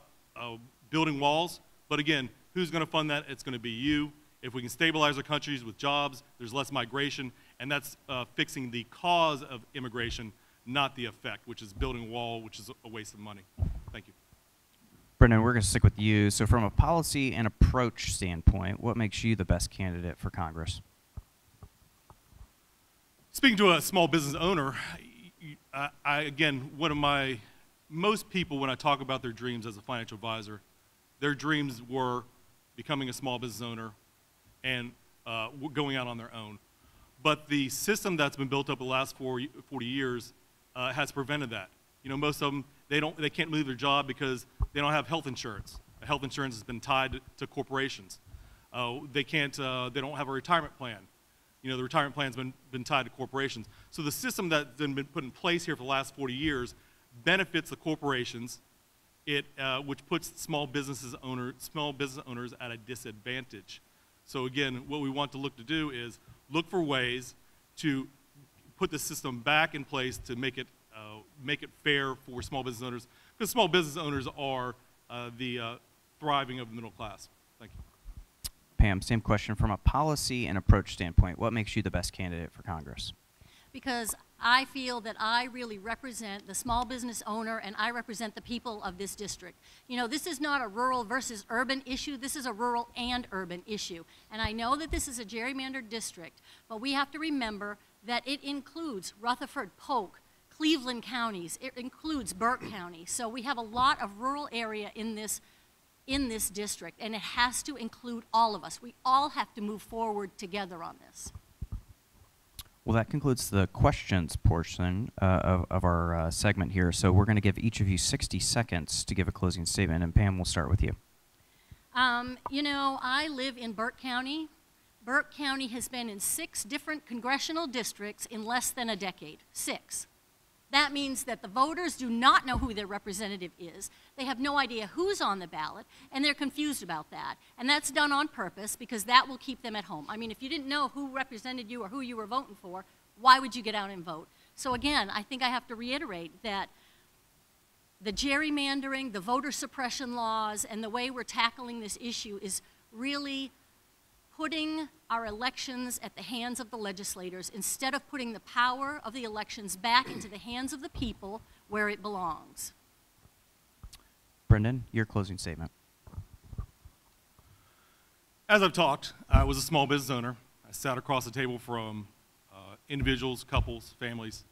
building walls, but again, who's going to fund that? It's going to be you. If we can stabilize our countries with jobs, there's less migration, and that's fixing the cause of immigration, not the effect, which is building a wall, which is a waste of money. Thank you. Brendan, we're going to stick with you. So from a policy and approach standpoint, what makes you the best candidate for Congress? Speaking to a small business owner, again, most people, when I talk about their dreams as a financial advisor, their dreams were becoming a small business owner and going out on their own. But the system that's been built up the last 40 years has prevented that. You know, most of them, they can't leave their job because they don't have health insurance. Health insurance has been tied to corporations. They don't have a retirement plan. You know, the retirement plan's been tied to corporations. So the system that's been put in place here for the last 40 years benefits the corporations, which puts small business owners at a disadvantage. So again, what we want to look to do is look for ways to put the system back in place to make it fair for small business owners, because small business owners are the thriving of the middle class. Thank you. Pam, same question. From a policy and approach standpoint, what makes you the best candidate for Congress? Because I feel that I really represent the small business owner and I represent the people of this district. You know, this is not a rural versus urban issue, this is a rural and urban issue. And I know that this is a gerrymandered district, but we have to remember that it includes Rutherford, Polk, Cleveland counties, it includes Burke County. So we have a lot of rural area in this district, and it has to include all of us. We all have to move forward together on this. Well, that concludes the questions portion of our segment here. So we're going to give each of you 60 seconds to give a closing statement, and Pam, we'll start with you. You know, I live in Burke County. Burke County has been in 6 different congressional districts in less than a decade. 6. That means that the voters do not know who their representative is. They have no idea who's on the ballot, and they're confused about that. And that's done on purpose because that will keep them at home. I mean, if you didn't know who represented you or who you were voting for, why would you get out and vote? So again, I think I have to reiterate that the gerrymandering, the voter suppression laws, and the way we're tackling this issue is really putting our elections at the hands of the legislators instead of putting the power of the elections back into the hands of the people where it belongs. Brendan, your closing statement. As I've talked, I was a small business owner. I sat across the table from individuals, couples, families,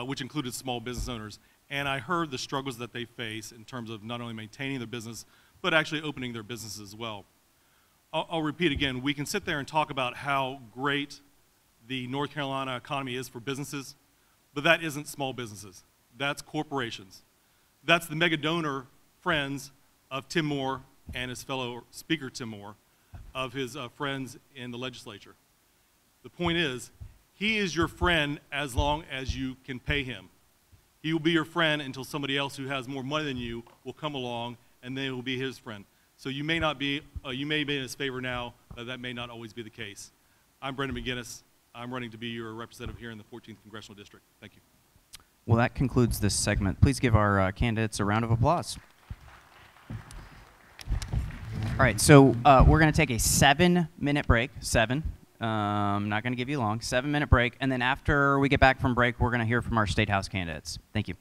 which included small business owners, and I heard the struggles that they face in terms of not only maintaining their business, but actually opening their business as well. I'll repeat again, we can sit there and talk about how great the North Carolina economy is for businesses, but that isn't small businesses. That's corporations. That's the mega donor friends of Tim Moore and his fellow speaker Tim Moore, of his friends in the legislature. The point is, he is your friend as long as you can pay him. He will be your friend until somebody else who has more money than you will come along, and they will be his friend. So you may be in his favor now, but that may not always be the case. I'm Brendan McGinnis. I'm running to be your representative here in the 14th Congressional District. Thank you. Well, that concludes this segment. Please give our candidates a round of applause. All right, so we're going to take a 7-minute break. Not going to give you long. 7-minute break, and then after we get back from break, we're going to hear from our State House candidates. Thank you.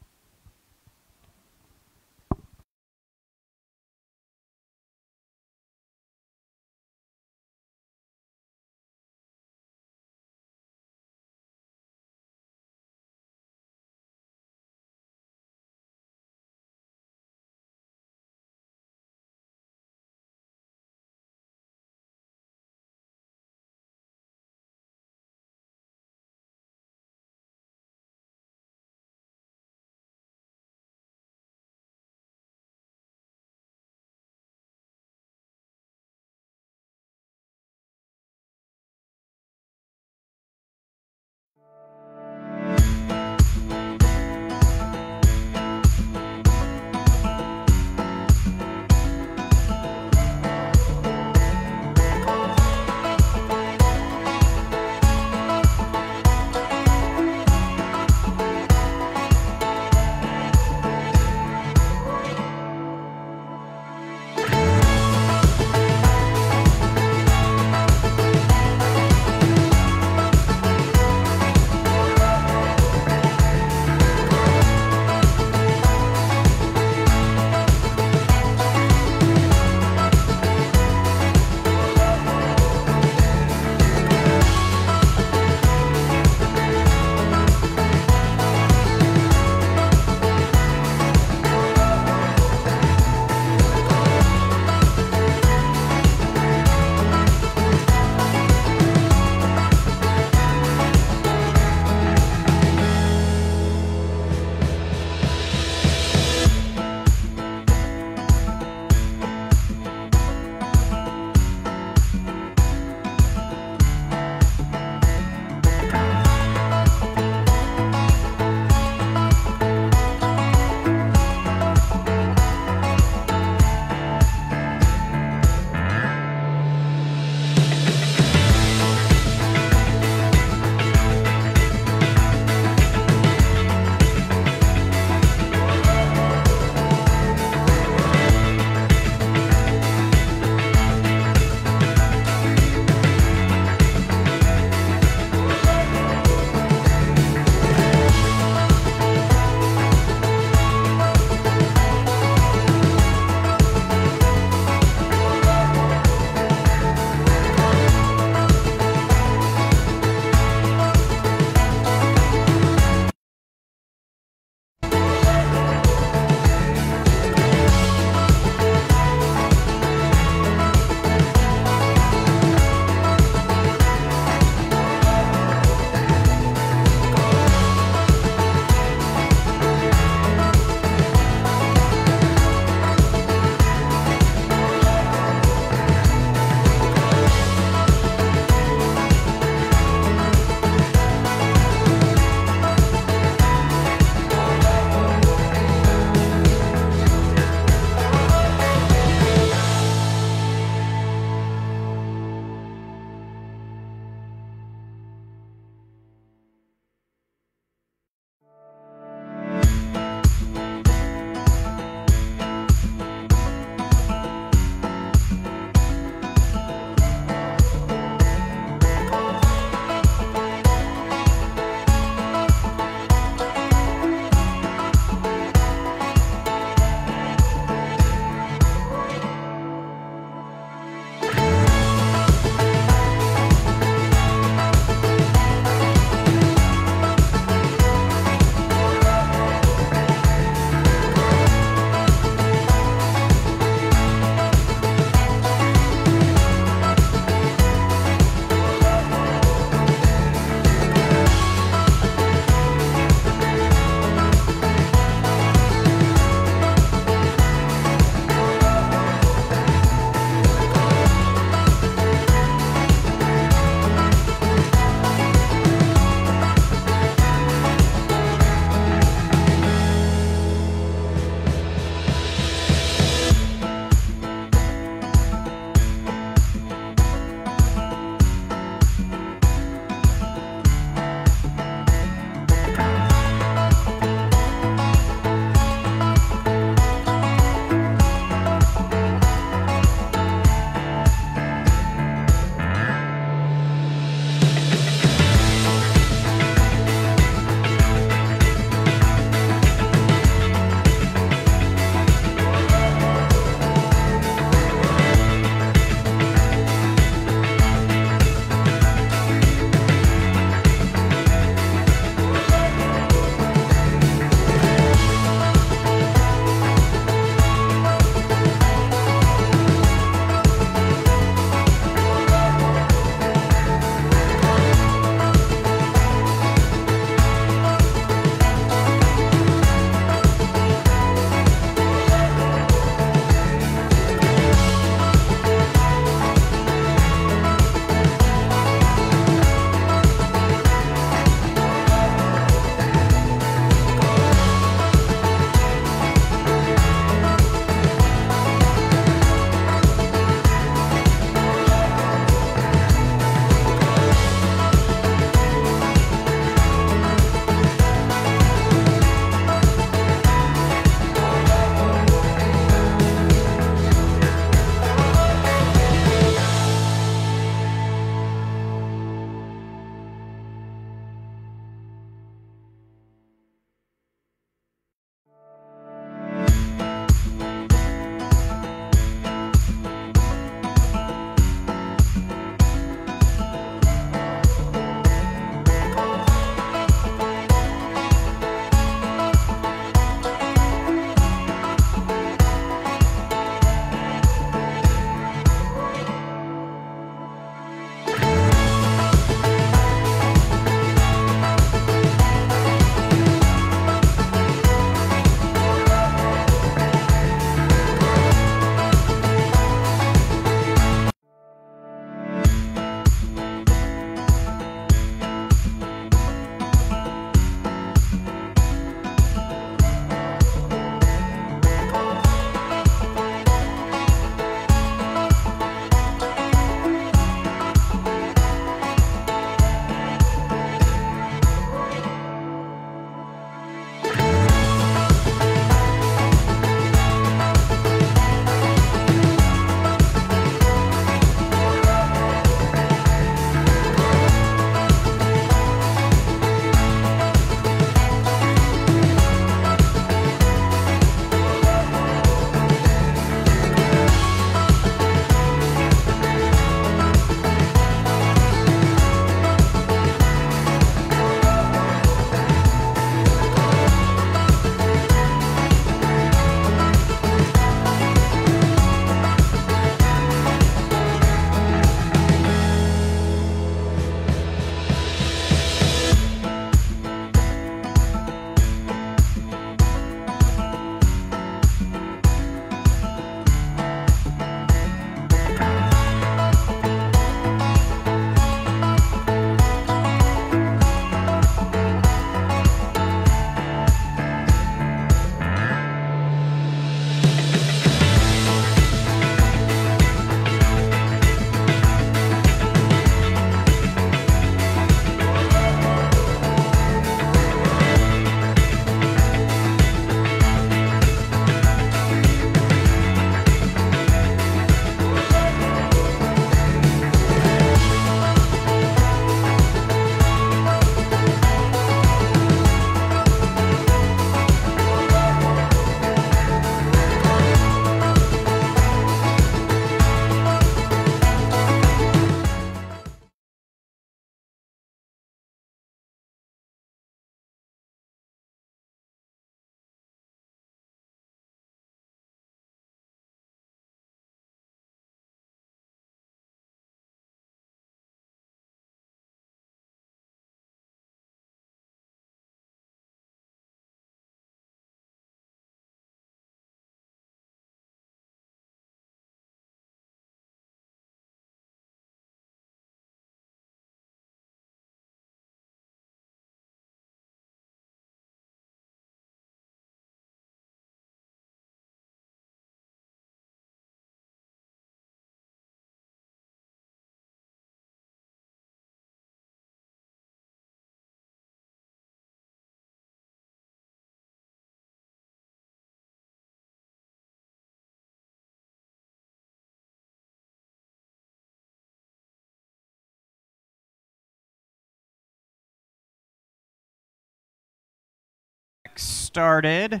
started.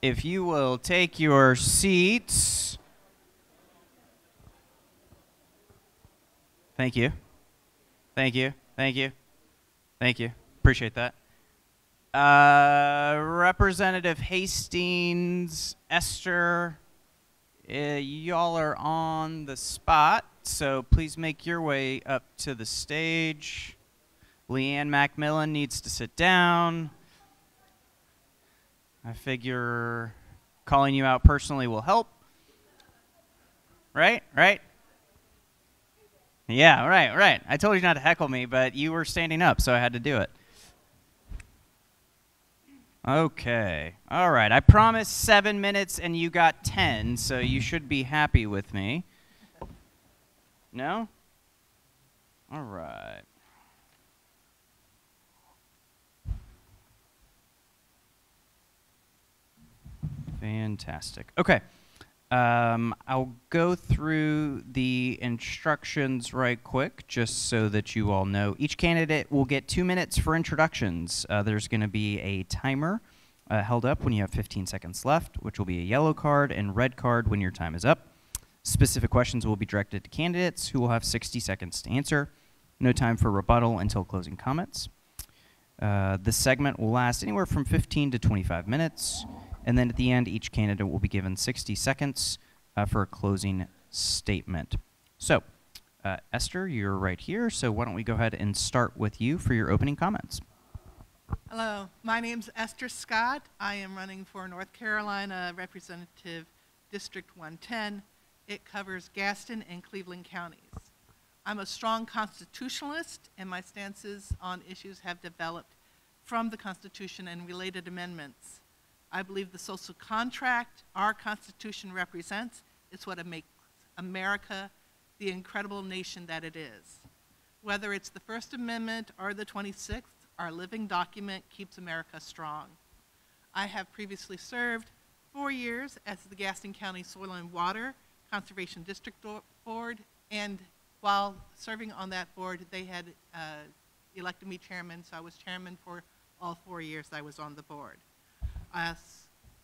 If you will take your seats. Thank you. Thank you. Thank you. Thank you. Appreciate that. Representative Hastings, Esther, y'all are on the spot, so please make your way up to the stage. Leanne Macmillan needs to sit down. I figure calling you out personally will help. Right? Right? Yeah, right, right. I told you not to heckle me, but you were standing up, so I had to do it. Okay. All right. I promised 7 minutes, and you got 10, so you should be happy with me. No? All right. Fantastic. Okay. I'll go through the instructions right quick, just so that you all know. Each candidate will get 2 minutes for introductions. There's going to be a timer held up when you have 15 seconds left, which will be a yellow card and red card when your time is up. Specific questions will be directed to candidates who will have 60 seconds to answer. No time for rebuttal until closing comments. This segment will last anywhere from 15 to 25 minutes. And then at the end, each candidate will be given 60 seconds for a closing statement. So, Esther, you're right here, so why don't we go ahead and start with you for your opening comments. Hello, my name's Esther Scott. I am running for North Carolina Representative District 110. It covers Gaston and Cleveland counties. I'm a strong constitutionalist, and my stances on issues have developed from the Constitution and related amendments. I believe the social contract our Constitution represents is what makes America the incredible nation that it is. Whether it's the First Amendment or the 26th, our living document keeps America strong. I have previously served 4 years as the Gaston County Soil and Water Conservation District Board, and while serving on that board, they had elected me chairman, so I was chairman for all 4 years I was on the board. I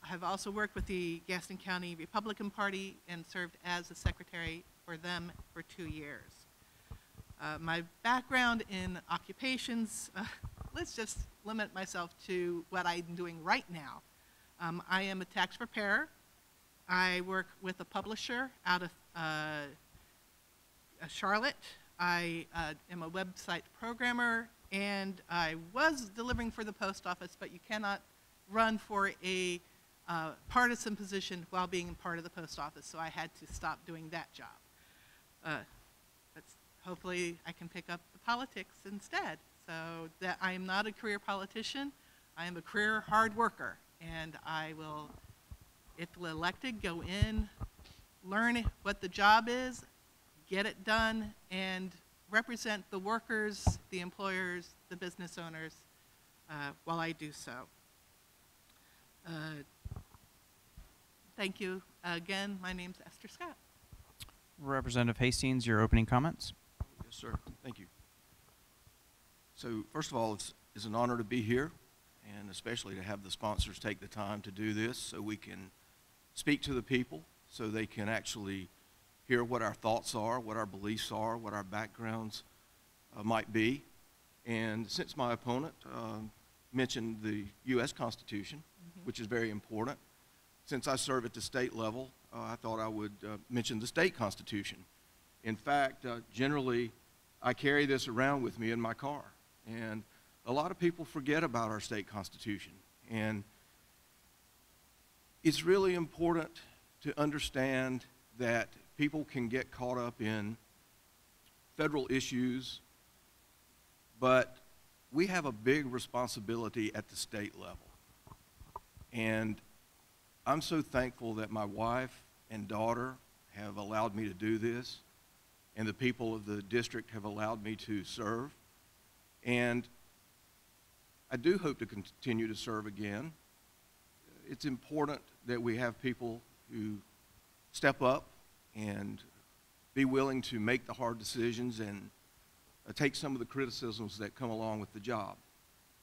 have also worked with the Gaston County Republican Party and served as a secretary for them for 2 years. My background in occupations, let's just limit myself to what I'm doing right now. I am a tax preparer. I work with a publisher out of Charlotte. I am a website programmer, and I was delivering for the post office, but you cannot run for a partisan position while being part of the post office, so I had to stop doing that job. But hopefully I can pick up the politics instead. So that I am not a career politician, I am a career hard worker, and I will, if elected, go in, learn what the job is, get it done, and represent the workers, the employers, the business owners while I do so. Thank you. Again, my name's Esther Scott. Representative Hastings, your opening comments. Yes, sir. Thank you. So, first of all, it's an honor to be here, and especially to have the sponsors take the time to do this so we can speak to the people, so they can actually hear what our thoughts are, what our beliefs are, what our backgrounds might be. And since my opponent mentioned the U.S. Constitution, which is very important, since I serve at the state level, I thought I would mention the state constitution. In fact, generally, I carry this around with me in my car. And a lot of people forget about our state constitution. And it's really important to understand that people can get caught up in federal issues, but we have a big responsibility at the state level. And I'm so thankful that my wife and daughter have allowed me to do this, and the people of the district have allowed me to serve. And I do hope to continue to serve again. It's important that we have people who step up and be willing to make the hard decisions and take some of the criticisms that come along with the job.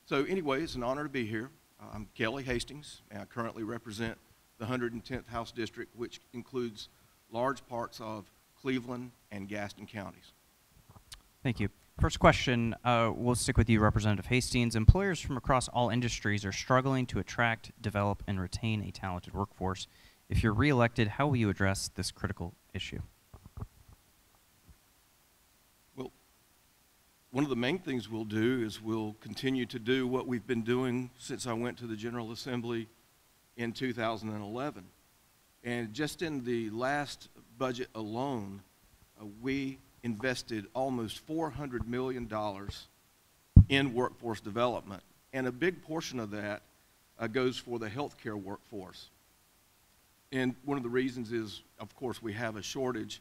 So anyway, it's an honor to be here. I'm Kelly Hastings, and I currently represent the 110th House District, which includes large parts of Cleveland and Gaston counties. Thank you. First question, we'll stick with you, Representative Hastings. Employers from across all industries are struggling to attract, develop, and retain a talented workforce. If you're reelected, how will you address this critical issue? Well, one of the main things we'll do is we'll continue to do what we've been doing since I went to the General Assembly in 2011. And just in the last budget alone, we invested almost $400 million in workforce development. And a big portion of that goes for the healthcare workforce. And one of the reasons is, of course, we have a shortage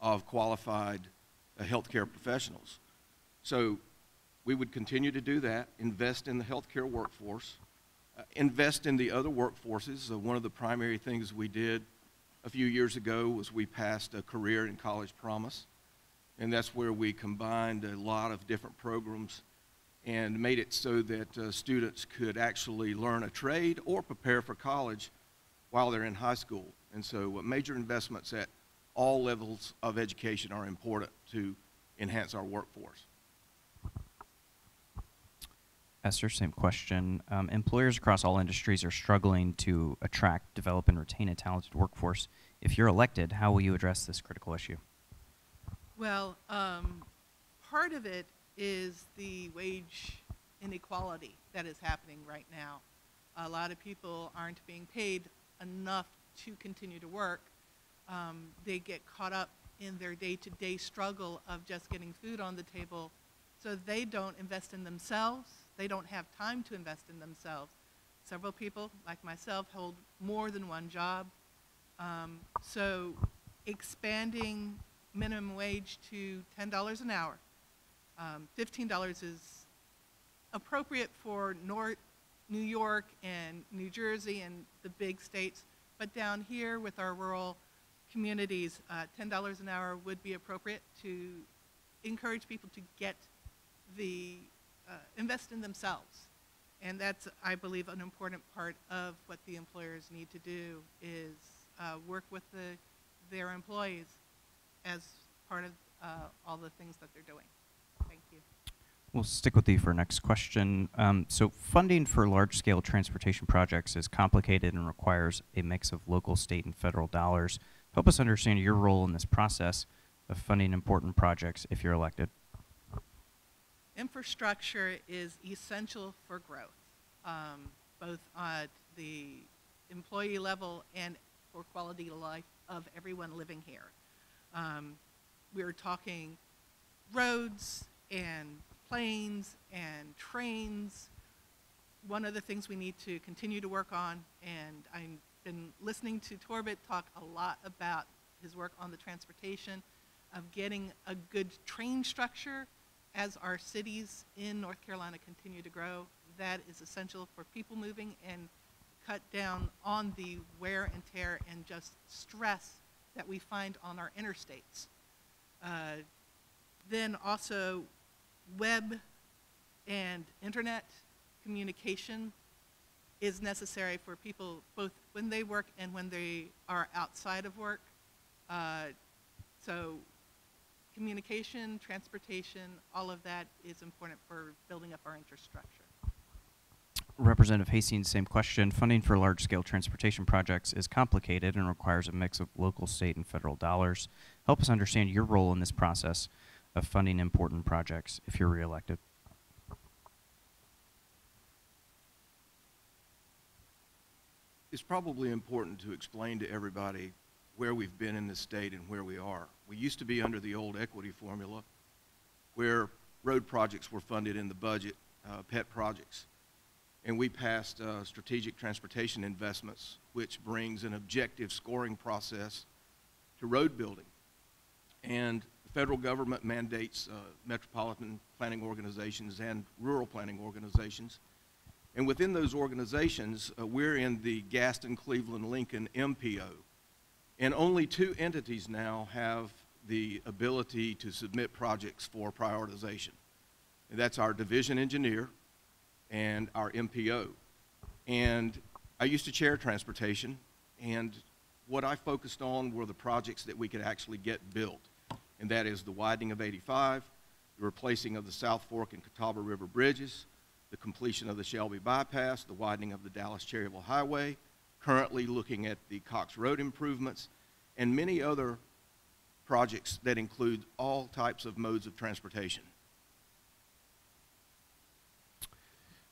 of qualified healthcare professionals. So we would continue to do that, invest in the healthcare workforce, invest in the other workforces. One of the primary things we did a few years ago was we passed a Career and College Promise, and that's where we combined a lot of different programs and made it so that students could actually learn a trade or prepare for college while they're in high school. And so major investments at all levels of education are important to enhance our workforce. Esther, same question. Employers across all industries are struggling to attract, develop, and retain a talented workforce. If you're elected, how will you address this critical issue? Well, part of it is the wage inequality that is happening right now. A lot of people aren't being paid enough to continue to work. They get caught up in their day-to-day struggle of just getting food on the table, so they don't invest in themselves. They don't have time to invest in themselves. Several people, like myself, hold more than one job. So expanding minimum wage to $10 an hour, $15 is appropriate for New York and New Jersey and the big states, but down here with our rural communities, $10 an hour would be appropriate to encourage people to get invest in themselves. And that's, I believe, an important part of what the employers need to do is work with their employees as part of all the things that they're doing. Thank you. We'll stick with you for next question. So funding for large-scale transportation projects is complicated and requires a mix of local, state, and federal dollars. Help us understand your role in this process of funding important projects if you're elected. Infrastructure is essential for growth, both at the employee level and for quality of life of everyone living here. We're talking roads and planes and trains. One of the things we need to continue to work on, and I've been listening to Torbett talk a lot about his work on the transportation, of getting a good train structure as our cities in North Carolina continue to grow. That is essential for people moving and cut down on the wear and tear and just stress that we find on our interstates. Then also web and internet communication is necessary for people both when they work and when they are outside of work. So communication, transportation, all of that is important for building up our infrastructure. Representative Hastings, same question. Funding for large-scale transportation projects is complicated and requires a mix of local, state, and federal dollars. Help us understand your role in this process of funding important projects if you're reelected. It's probably important to explain to everybody where we've been in this state and where we are. We used to be under the old equity formula where road projects were funded in the budget, pet projects. And we passed strategic transportation investments, which brings an objective scoring process to road building. And the federal government mandates metropolitan planning organizations and rural planning organizations. And within those organizations, we're in the Gaston, Cleveland, Lincoln MPO. And only 2 entities now have the ability to submit projects for prioritization. And that's our division engineer and our MPO. And I used to chair transportation, and what I focused on were the projects that we could actually get built, and that is the widening of 85, the replacing of the South Fork and Catawba River bridges, the completion of the Shelby bypass, the widening of the Dallas-Cherryville Highway, currently looking at the Cox Road improvements, and many other projects that include all types of modes of transportation.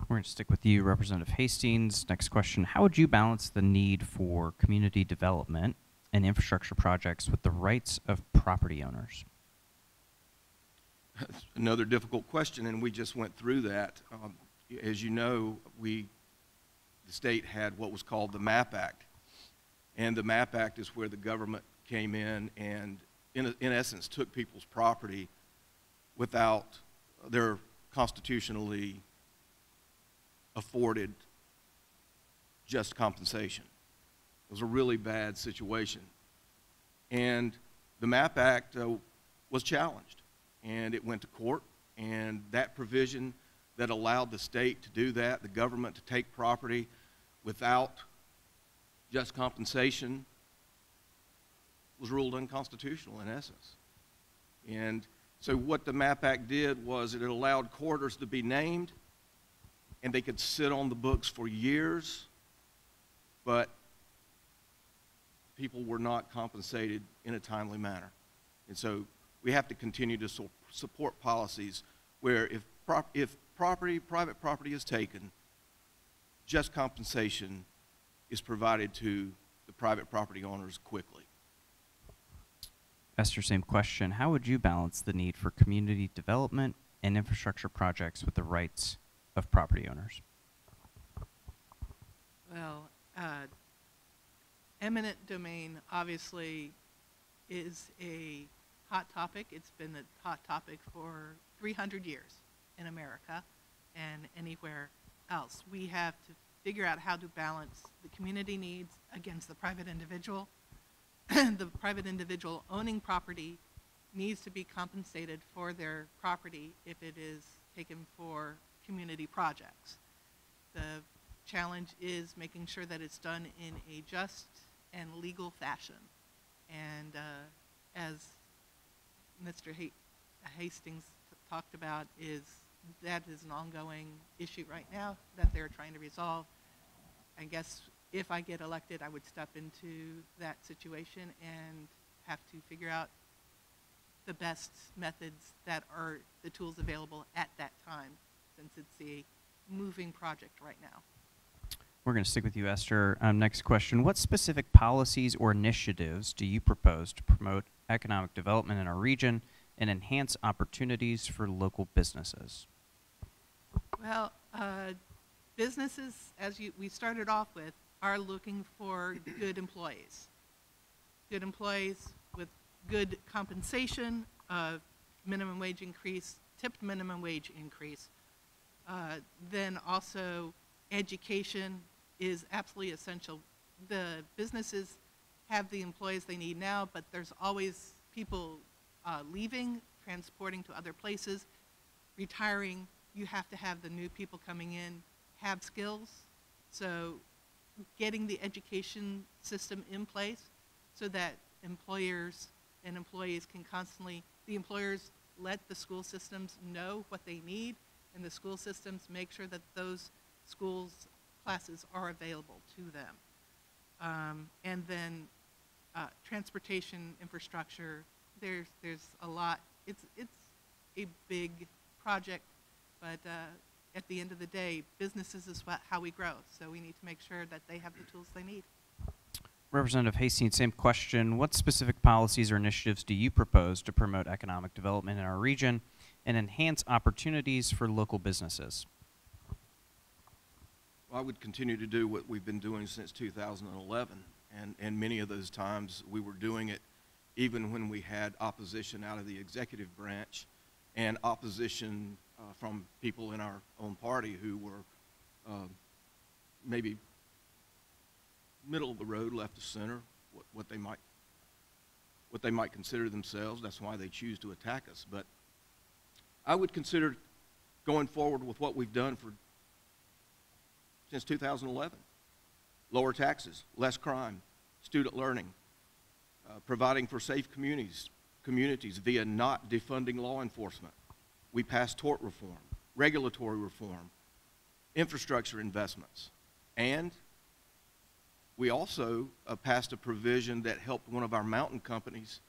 We're going to stick with you, Representative Hastings. Next question, how would you balance the need for community development and infrastructure projects with the rights of property owners? That's another difficult question, and we just went through that. As you know, the state had what was called the MAP Act, and the MAP Act is where the government came in and, in essence, took people's property without their constitutionally afforded just compensation. It was a really bad situation. And the MAP Act was challenged, and it went to court, and that provision that allowed the state to do that, the government to take property without just compensation, was ruled unconstitutional in essence. And so what the MAP Act did was it allowed corridors to be named, and they could sit on the books for years, but people were not compensated in a timely manner. And so we have to continue to support policies where if private property is taken, just compensation is provided to the private property owners quickly. Esther, same question. How would you balance the need for community development and infrastructure projects with the rights of property owners? Well, eminent domain obviously is a hot topic. It's been a hot topic for 300 years in America and anywhere else. We have to figure out how to balance the community needs against the private individual. The private individual owning property needs to be compensated for their property if it is taken for community projects. The challenge is making sure that it's done in a just and legal fashion. And as Mr. Hastings talked about, that is an ongoing issue right now that they're trying to resolve. I guess if I get elected, I would step into that situation and have to figure out the best methods that are the tools available at that time, since it's a moving project right now. We're going to stick with you, Esther. Next question. What specific policies or initiatives do you propose to promote economic development in our region and enhance opportunities for local businesses? Well, businesses, as we started off with, are looking for good employees. Good employees with good compensation, minimum wage increase, tipped minimum wage increase. Then also education is absolutely essential. The businesses have the employees they need now, but there's always people leaving, transporting to other places, retiring. You have to have the new people coming in have skills. So getting the education system in place so that employers and employees can constantly, the employers let the school systems know what they need, and the school systems make sure that those schools' classes are available to them. And then transportation infrastructure, there's a lot. It's a big project, but at the end of the day, businesses is how we grow. So we need to make sure that they have the tools they need. Representative Hastings, same question. What specific policies or initiatives do you propose to promote economic development in our region and enhance opportunities for local businesses? Well, I would continue to do what we've been doing since 2011, and many of those times we were doing it even when we had opposition out of the executive branch and opposition from people in our own party who were maybe middle of the road, left of center, what they might consider themselves. That's why they choose to attack us. But I would consider going forward with what we've done for since 2011. Lower taxes, less crime, student learning, providing for safe communities via not defunding law enforcement. We passed tort reform, regulatory reform, infrastructure investments, and we also passed a provision that helped one of our mountain companies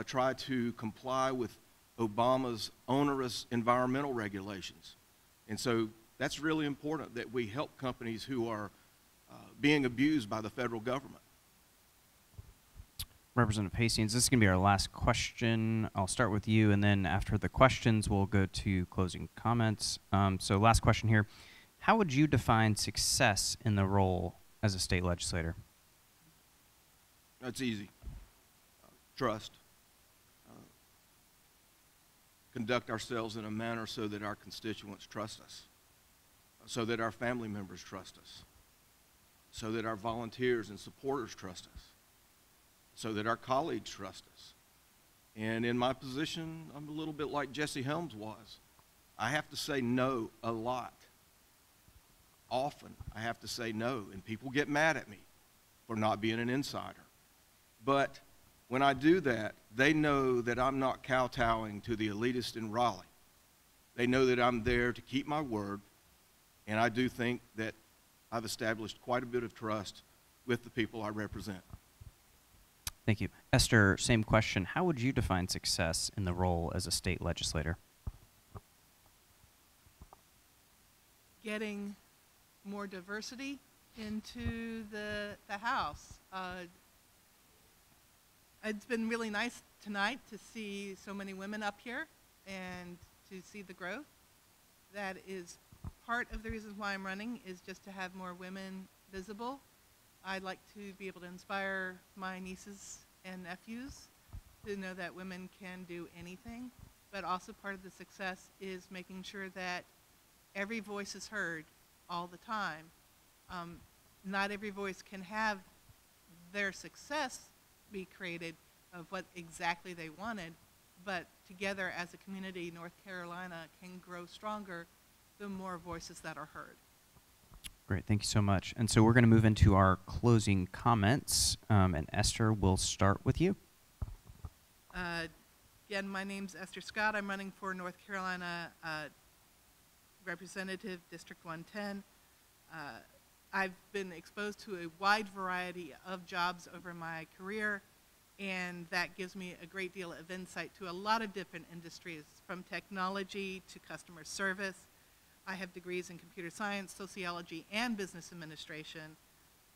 try to comply with Obama's onerous environmental regulations. And so that's really important that we help companies who are being abused by the federal government. Representative Hastings, this is going to be our last question. I'll start with you, and then after the questions, we'll go to closing comments. So last question here. How would you define success in the role as a state legislator? That's easy. Trust. Conduct ourselves in a manner so that our constituents trust us, so that our family members trust us, so that our volunteers and supporters trust us, so that our colleagues trust us. And in my position, I'm a little bit like Jesse Helms was. I have to say no a lot. Often I have to say no, and people get mad at me for not being an insider. But when I do that, they know that I'm not kowtowing to the elitist in Raleigh. They know that I'm there to keep my word, and I do think that I've established quite a bit of trust with the people I represent. Thank you. Esther, same question. How would you define success in the role as a state legislator? Getting more diversity into the House. It's been really nice tonight to see so many women up here and to see the growth. That is part of the reason why I'm running, is just to have more women visible. I'd like to be able to inspire my nieces and nephews to know that women can do anything, but also part of the success is making sure that every voice is heard all the time. Not every voice can have their success be created of what exactly they wanted, but together as a community, North Carolina can grow stronger the more voices that are heard. Great, thank you so much. And so we're going to move into our closing comments, and Esther, we'll start with you. Again, my name's Esther Scott. I'm running for North Carolina Representative, District 110. I've been exposed to a wide variety of jobs over my career, and that gives me a great deal of insight to a lot of different industries, from technology to customer service. I have degrees in computer science, sociology, and business administration.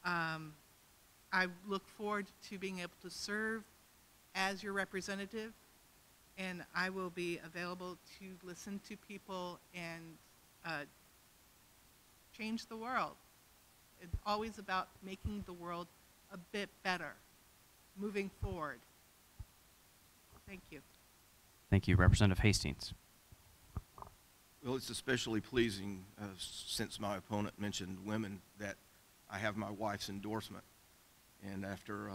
I look forward to being able to serve as your representative, and I will be available to listen to people and change the world. It's always about making the world a bit better, moving forward. Thank you. Thank you. Representative Hastings. Well, it's especially pleasing, since my opponent mentioned women, that I have my wife's endorsement. And after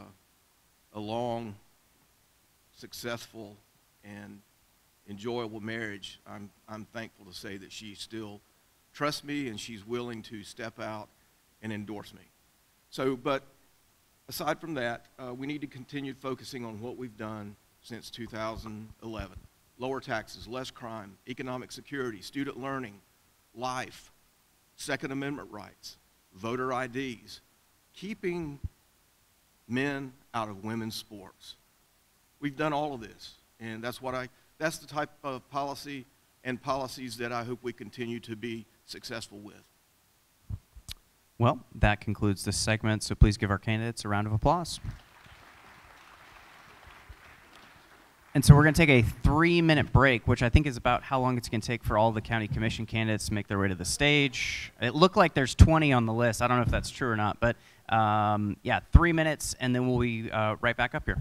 a long, successful, and enjoyable marriage, I'm thankful to say that she still trusts me and she's willing to step out and endorse me. So, but aside from that, we need to continue focusing on what we've done since 2011. Lower taxes, less crime, economic security, student learning, life, Second Amendment rights, voter IDs, keeping men out of women's sports. We've done all of this, and that's the type of policy and policies that I hope we continue to be successful with. Well, that concludes this segment, so please give our candidates a round of applause. And so we're going to take a 3-minute break, which I think is about how long it's going to take for all the county commission candidates to make their way to the stage. It looked like there's 20 on the list. I don't know if that's true or not, but yeah, 3 minutes, and then we'll be right back up here.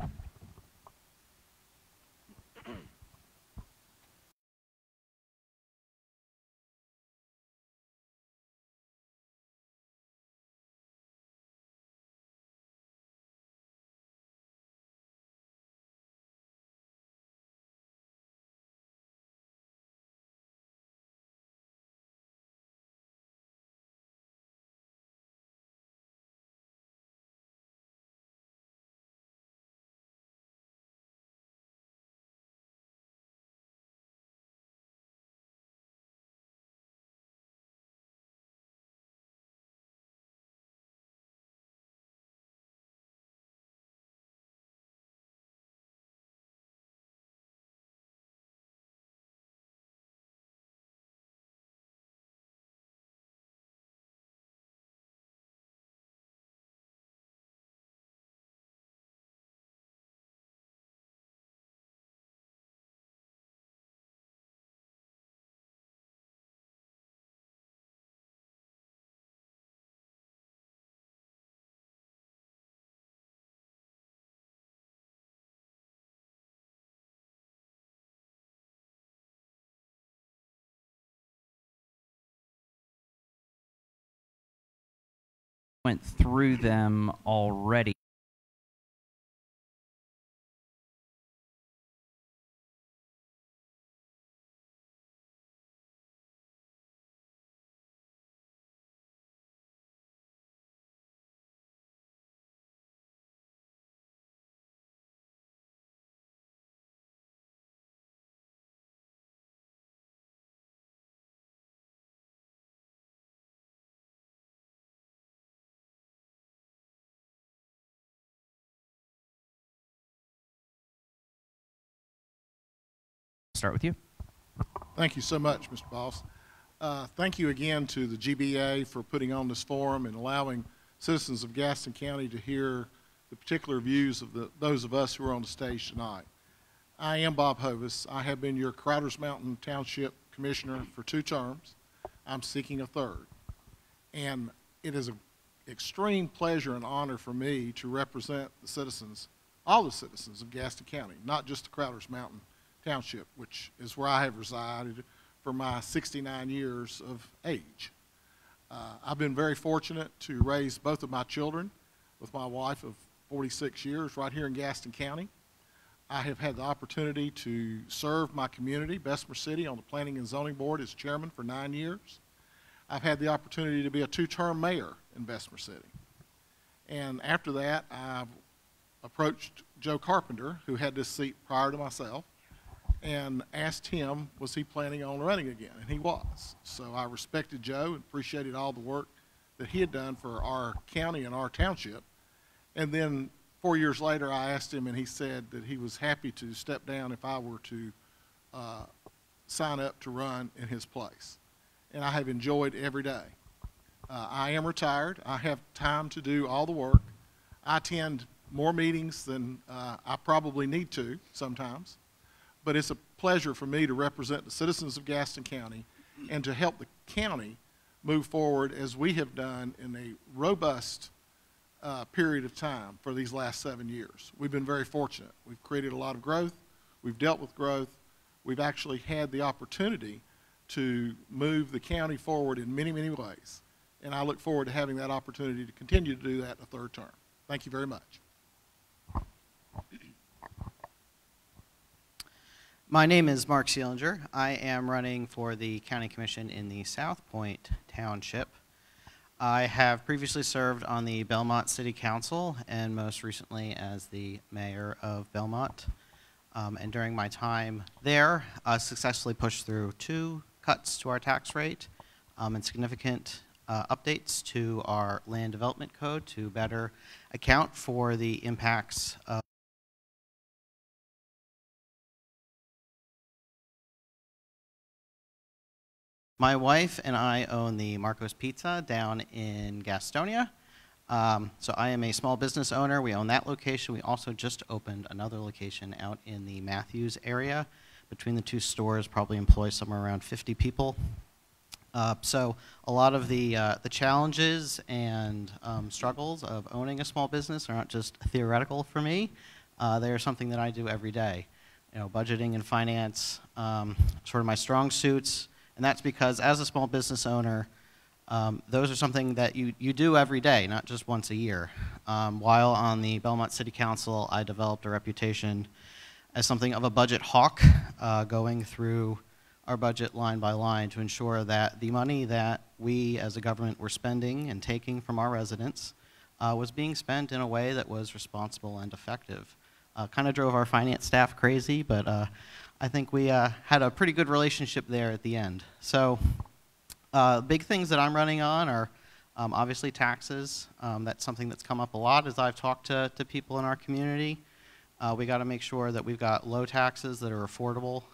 Went through them already. Start with you. Thank you so much, Mr. Boss. Thank you again to the GBA for putting on this forum and allowing citizens of Gaston County to hear the particular views of those of us who are on the stage tonight. I am Bob Hovis. I have been your Crowders Mountain Township Commissioner for 2 terms. I'm seeking a 3rd. And it is an extreme pleasure and honor for me to represent the citizens, all the citizens of Gaston County, not just the Crowders Mountain Township, which is where I have resided for my 69 years of age. I've been very fortunate to raise both of my children with my wife of 46 years right here in Gaston County. I have had the opportunity to serve my community, Bessemer City, on the Planning and Zoning Board as chairman for 9 years. I've had the opportunity to be a 2-term mayor in Bessemer City. And after that, I've approached Joe Carpenter, who had this seat prior to myself, and asked him, was he planning on running again? And he was. So I respected Joe and appreciated all the work that he had done for our county and our township. And then 4 years later, I asked him, and he said that he was happy to step down if I were to sign up to run in his place. And I have enjoyed every day. I am retired. I have time to do all the work. I attend more meetings than I probably need to sometimes. But it's a pleasure for me to represent the citizens of Gaston County and to help the county move forward as we have done in a robust period of time for these last 7 years. We've been very fortunate. We've created a lot of growth. We've dealt with growth. We've actually had the opportunity to move the county forward in many, many ways. And I look forward to having that opportunity to continue to do that a 3rd term. Thank you very much. My name is Mark Seelinger. I am running for the County Commission in the South Point Township. I have previously served on the Belmont City Council and most recently as the mayor of Belmont. And during my time there, I successfully pushed through 2 cuts to our tax rate and significant updates to our land development code to better account for the impacts of my wife and I own the Marco's Pizza down in Gastonia. So I am a small business owner. We own that location. We also just opened another location out in the Matthews area. Between the 2 stores, probably employ somewhere around 50 people. So a lot of the challenges and struggles of owning a small business are not just theoretical for me. They are something that I do every day. You know, budgeting and finance, sort of my strong suits. And that's because as a small business owner, those are something that you do every day, not just once a year. While on the Belmont City Council, I developed a reputation as something of a budget hawk, going through our budget line by line to ensure that the money that we as a government were spending and taking from our residents was being spent in a way that was responsible and effective. Kind of drove our finance staff crazy, but I think we had a pretty good relationship there at the end. So big things that I'm running on are obviously taxes. That's something that's come up a lot as I've talked to people in our community. We got to make sure that we've got low taxes that are affordable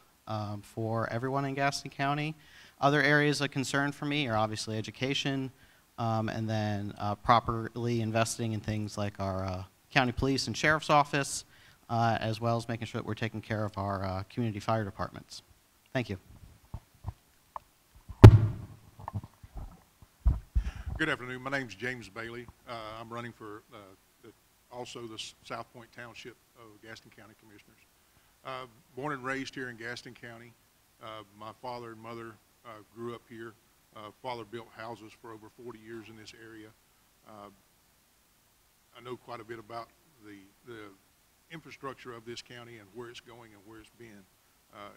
for everyone in Gaston County. Other areas of concern for me are obviously education and then properly investing in things like our county police and sheriff's office, as well as making sure that we're taking care of our community fire departments. Thank you. Good afternoon. My name is James Bailey. I'm running for also the South Point Township of Gaston County Commissioners. Born and raised here in Gaston County. My father and mother grew up here. Father built houses for over 40 years in this area. I know quite a bit about the infrastructure of this county and where it's going and where it's been,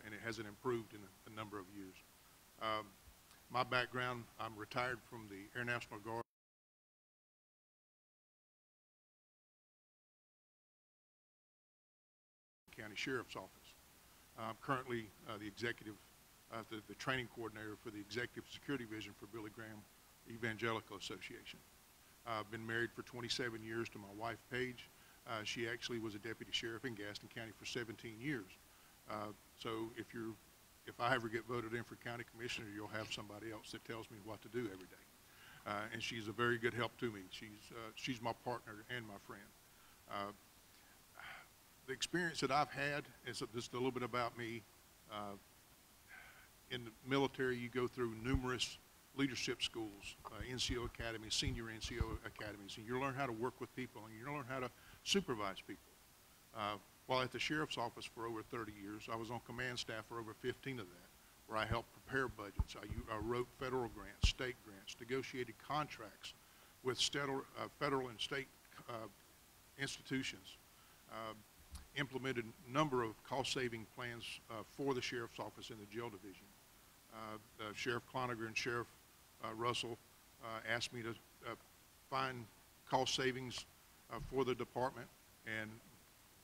and it hasn't improved in a number of years. My background, I'm retired from the Air National Guard. County Sheriff's Office. I'm currently the training coordinator for the Executive Security Division for Billy Graham Evangelical Association. I've been married for 27 years to my wife, Paige. She actually was a deputy sheriff in Gaston County for 17 years. So if I ever get voted in for county commissioner, you'll have somebody else that tells me what to do every day. And she's a very good help to me. She's my partner and my friend. The experience that I've had is just a little bit about me. In the military, you go through numerous leadership schools, NCO academies, senior NCO academies, and you learn how to work with people and you learn how to supervise people. While at the sheriff's office for over 30 years, I was on command staff for over 15 of that, where I helped prepare budgets. I wrote federal grants, state grants, negotiated contracts with federal and state institutions, implemented a number of cost-saving plans for the sheriff's office and the jail division. Sheriff Cloninger and Sheriff Russell asked me to find cost savings for the department, and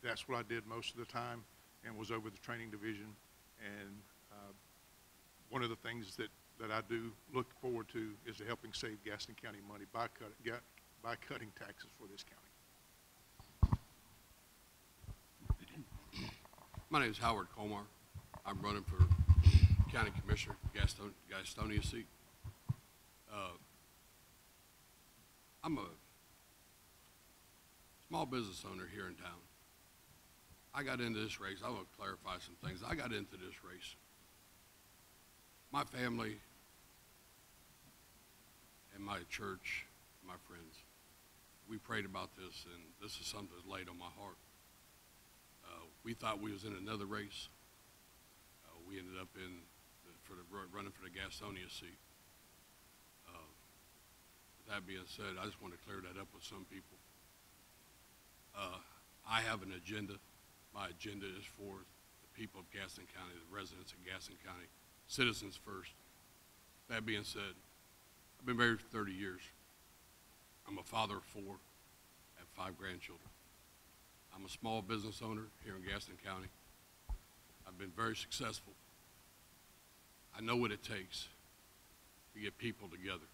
that's what I did most of the time and was over the training division. And one of the things that I do look forward to is helping save Gaston County money by cutting taxes for this county. My name is Howard Colmar. I'm running for County Commissioner, Gastonia seat. I'm a small business owner here in town. I got into this race. I want to clarify some things. I got into this race. My family and my church, my friends, we prayed about this, and this is something that's laid on my heart. We thought we was in another race. We ended up running for the Gastonia seat. With that being said, I just want to clear that up with some people. I have an agenda. My agenda is for the people of Gaston County, the residents of Gaston County, citizens first. That being said, I've been married for 30 years. I'm a father of 4, I have 5 grandchildren. I'm a small business owner here in Gaston County. I've been very successful. I know what it takes to get people together.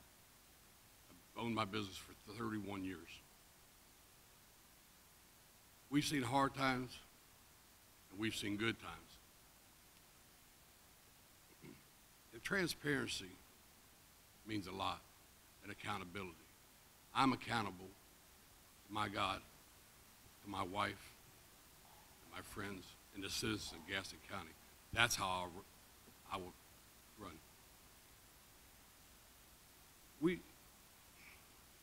I've owned my business for 31 years. We've seen hard times, and we've seen good times. And transparency means a lot, and accountability. I'm accountable to my God, to my wife, to my friends, and the citizens of Gaston County. That's how I will run.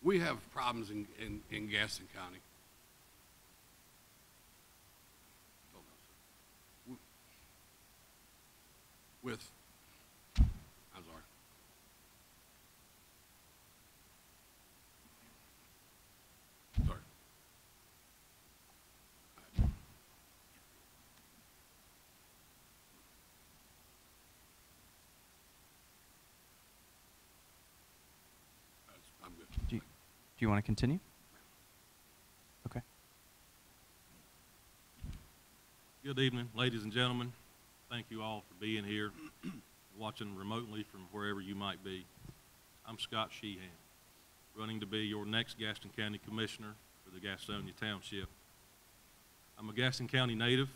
We have problems in Gaston County. I'm sorry. Sorry. I'm good. Do you want to continue? Okay. Good evening, ladies and gentlemen. Thank you all for being here, watching remotely from wherever you might be. I'm Scott Sheehan, running to be your next Gaston County Commissioner for the Gastonia Township. I'm a Gaston County native,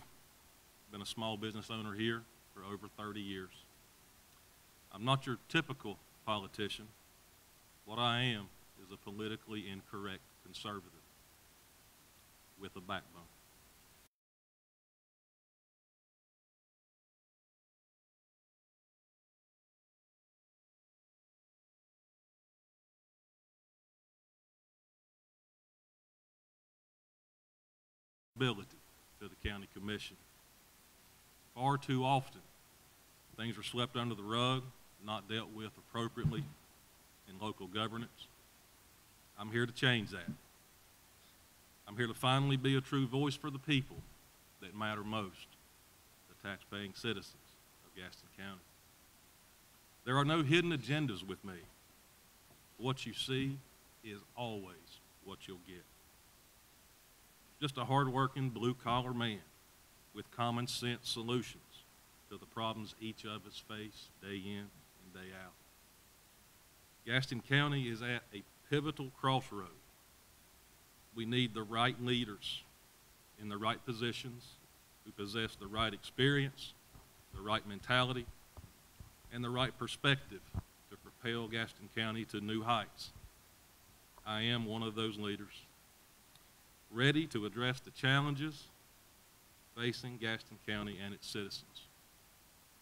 been a small business owner here for over 30 years. I'm not your typical politician. What I am is a politically incorrect conservative with a backbone. To the County Commission. Far too often, things are swept under the rug, not dealt with appropriately in local governance. I'm here to change that. I'm here to finally be a true voice for the people that matter most, the taxpaying citizens of Gaston County. There are no hidden agendas with me. What you see is always what you'll get. Just a hard-working, blue-collar man with common sense solutions to the problems each of us face day in and day out. Gaston County is at a pivotal crossroad. We need the right leaders in the right positions who possess the right experience, the right mentality, and the right perspective to propel Gaston County to new heights. I am one of those leaders, ready to address the challenges facing Gaston County and its citizens.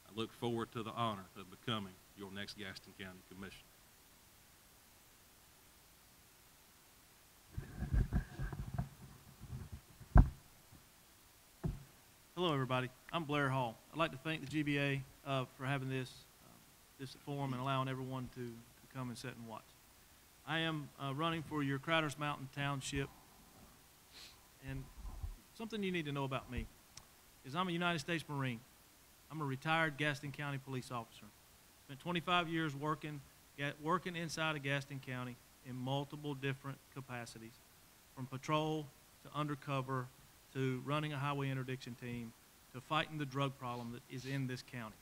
I look forward to the honor of becoming your next Gaston County Commissioner. Hello, everybody. I'm Blair Hall. I'd like to thank the GBA for having this forum and allowing everyone to come and sit and watch. I am running for your Crowder's Mountain Township, and something you need to know about me is I'm a United States Marine. I'm a retired Gaston County police officer. Spent 25 years working inside of Gaston County in multiple different capacities, from patrol to undercover to running a highway interdiction team to fighting the drug problem that is in this county.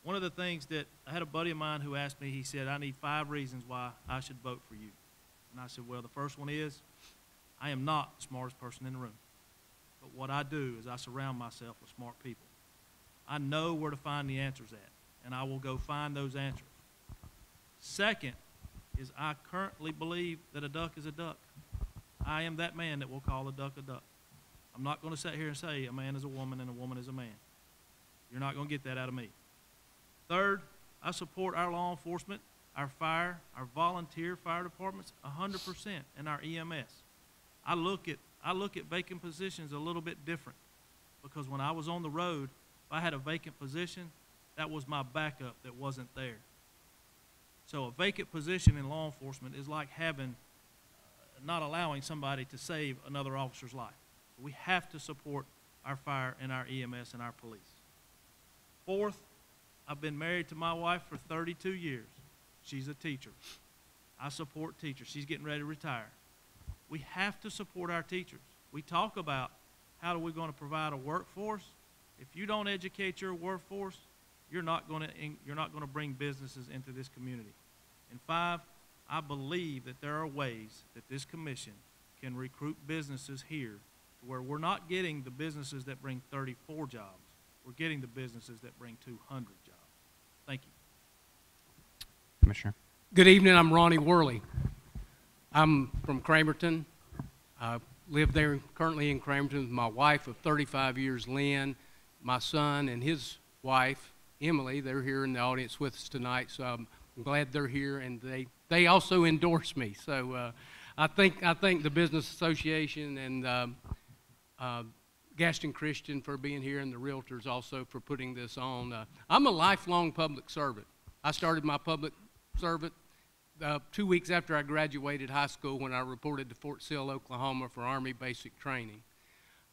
One of the things that I had a buddy of mine who asked me, he said, I need 5 reasons why I should vote for you. And I said, well, the first one is I am not the smartest person in the room. But what I do is I surround myself with smart people. I know where to find the answers at, and I will go find those answers. Second is I currently believe that a duck is a duck. I am that man that will call a duck a duck. I'm not going to sit here and say a man is a woman and a woman is a man. You're not going to get that out of me. Third, I support our law enforcement, our fire, our volunteer fire departments 100%, and our EMS. I look at vacant positions a little bit different, because when I was on the road, if I had a vacant position, that was my backup that wasn't there. So a vacant position in law enforcement is like having, not allowing somebody to save another officer's life. We have to support our fire and our EMS and our police. Fourth, I've been married to my wife for 32 years. She's a teacher. I support teachers. She's getting ready to retire. We have to support our teachers. We talk about how are we going to provide a workforce. If you don't educate your workforce, you're not going to bring businesses into this community. And 5, I believe that there are ways that this commission can recruit businesses here to where we're not getting the businesses that bring 34 jobs. We're getting the businesses that bring 200 jobs. Thank you. Commissioner. Good evening. I'm Ronnie Worley. I'm from Cramerton. I live there currently in Cramerton with my wife of 35 years, Lynn, my son and his wife, Emily. They're here in the audience with us tonight, so I'm glad they're here, and they also endorse me. So I thank the Business Association and Gaston Christian for being here, and the realtors also for putting this on. I'm a lifelong public servant. I started my public servant 2 weeks after I graduated high school, when I reported to Fort Sill, Oklahoma for Army basic training.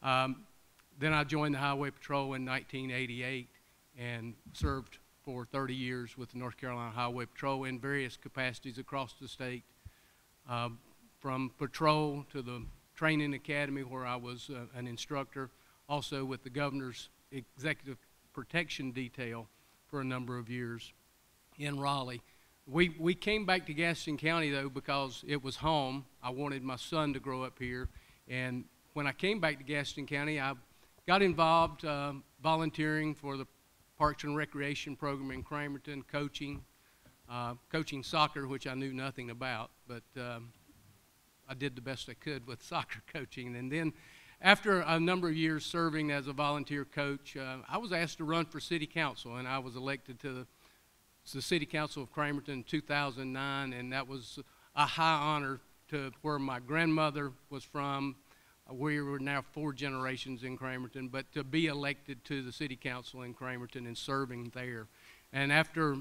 Then I joined the Highway Patrol in 1988 and served for 30 years with the North Carolina Highway Patrol in various capacities across the state, from patrol to the training academy where I was an instructor, also with the governor's executive protection detail for a number of years in Raleigh. We came back to Gaston County, though, because it was home. I wanted my son to grow up here, and when I came back to Gaston County, I got involved volunteering for the Parks and Recreation program in Cramerton, coaching soccer, which I knew nothing about, but I did the best I could with soccer coaching. And then after a number of years serving as a volunteer coach, I was asked to run for city council, and I was elected to the city council of Cramerton in 2009, and that was a high honor to where my grandmother was from. We were now 4 generations in Cramerton, but to be elected to the city council in Cramerton and serving there. And after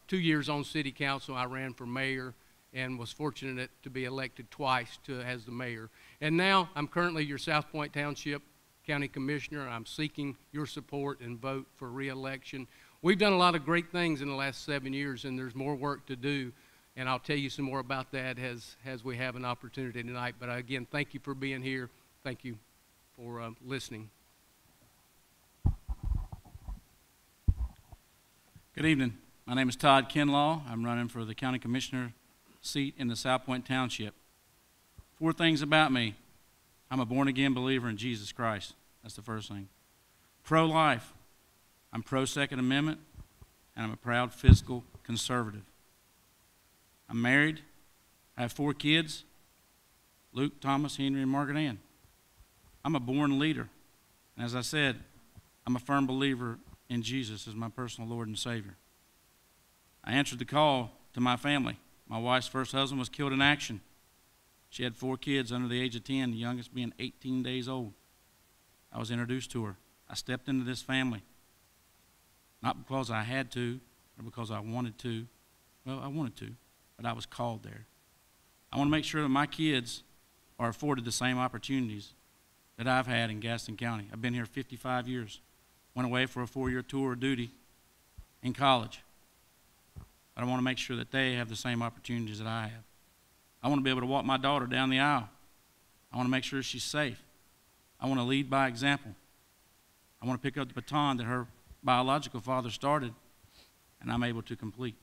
2 years on city council, I ran for mayor and was fortunate to be elected twice as the mayor. And now I'm currently your South Point Township County Commissioner. I'm seeking your support and vote for re-election. We've done a lot of great things in the last 7 years, and there's more work to do. And I'll tell you some more about that as we have an opportunity tonight. But again, thank you for being here. Thank you for listening. Good evening. My name is Todd Kinlaw. I'm running for the County Commissioner seat in the South Point Township. 4 things about me. I'm a born-again believer in Jesus Christ. That's the first thing. Pro-life. I'm pro-Second Amendment, and I'm a proud fiscal conservative. I'm married. I have 4 kids, Luke, Thomas, Henry, and Margaret Ann. I'm a born leader. And as I said, I'm a firm believer in Jesus as my personal Lord and Savior. I answered the call to my family. My wife's first husband was killed in action. She had 4 kids under the age of 10, the youngest being 18 days old. I was introduced to her. I stepped into this family, not because I had to or because I wanted to. Well, I wanted to, but I was called there. I want to make sure that my kids are afforded the same opportunities that I've had in Gaston County. I've been here 55 years. Went away for a 4-year tour of duty in college. But I want to make sure that they have the same opportunities that I have. I want to be able to walk my daughter down the aisle. I want to make sure she's safe. I want to lead by example. I want to pick up the baton that her biological father started, and I'm able to complete.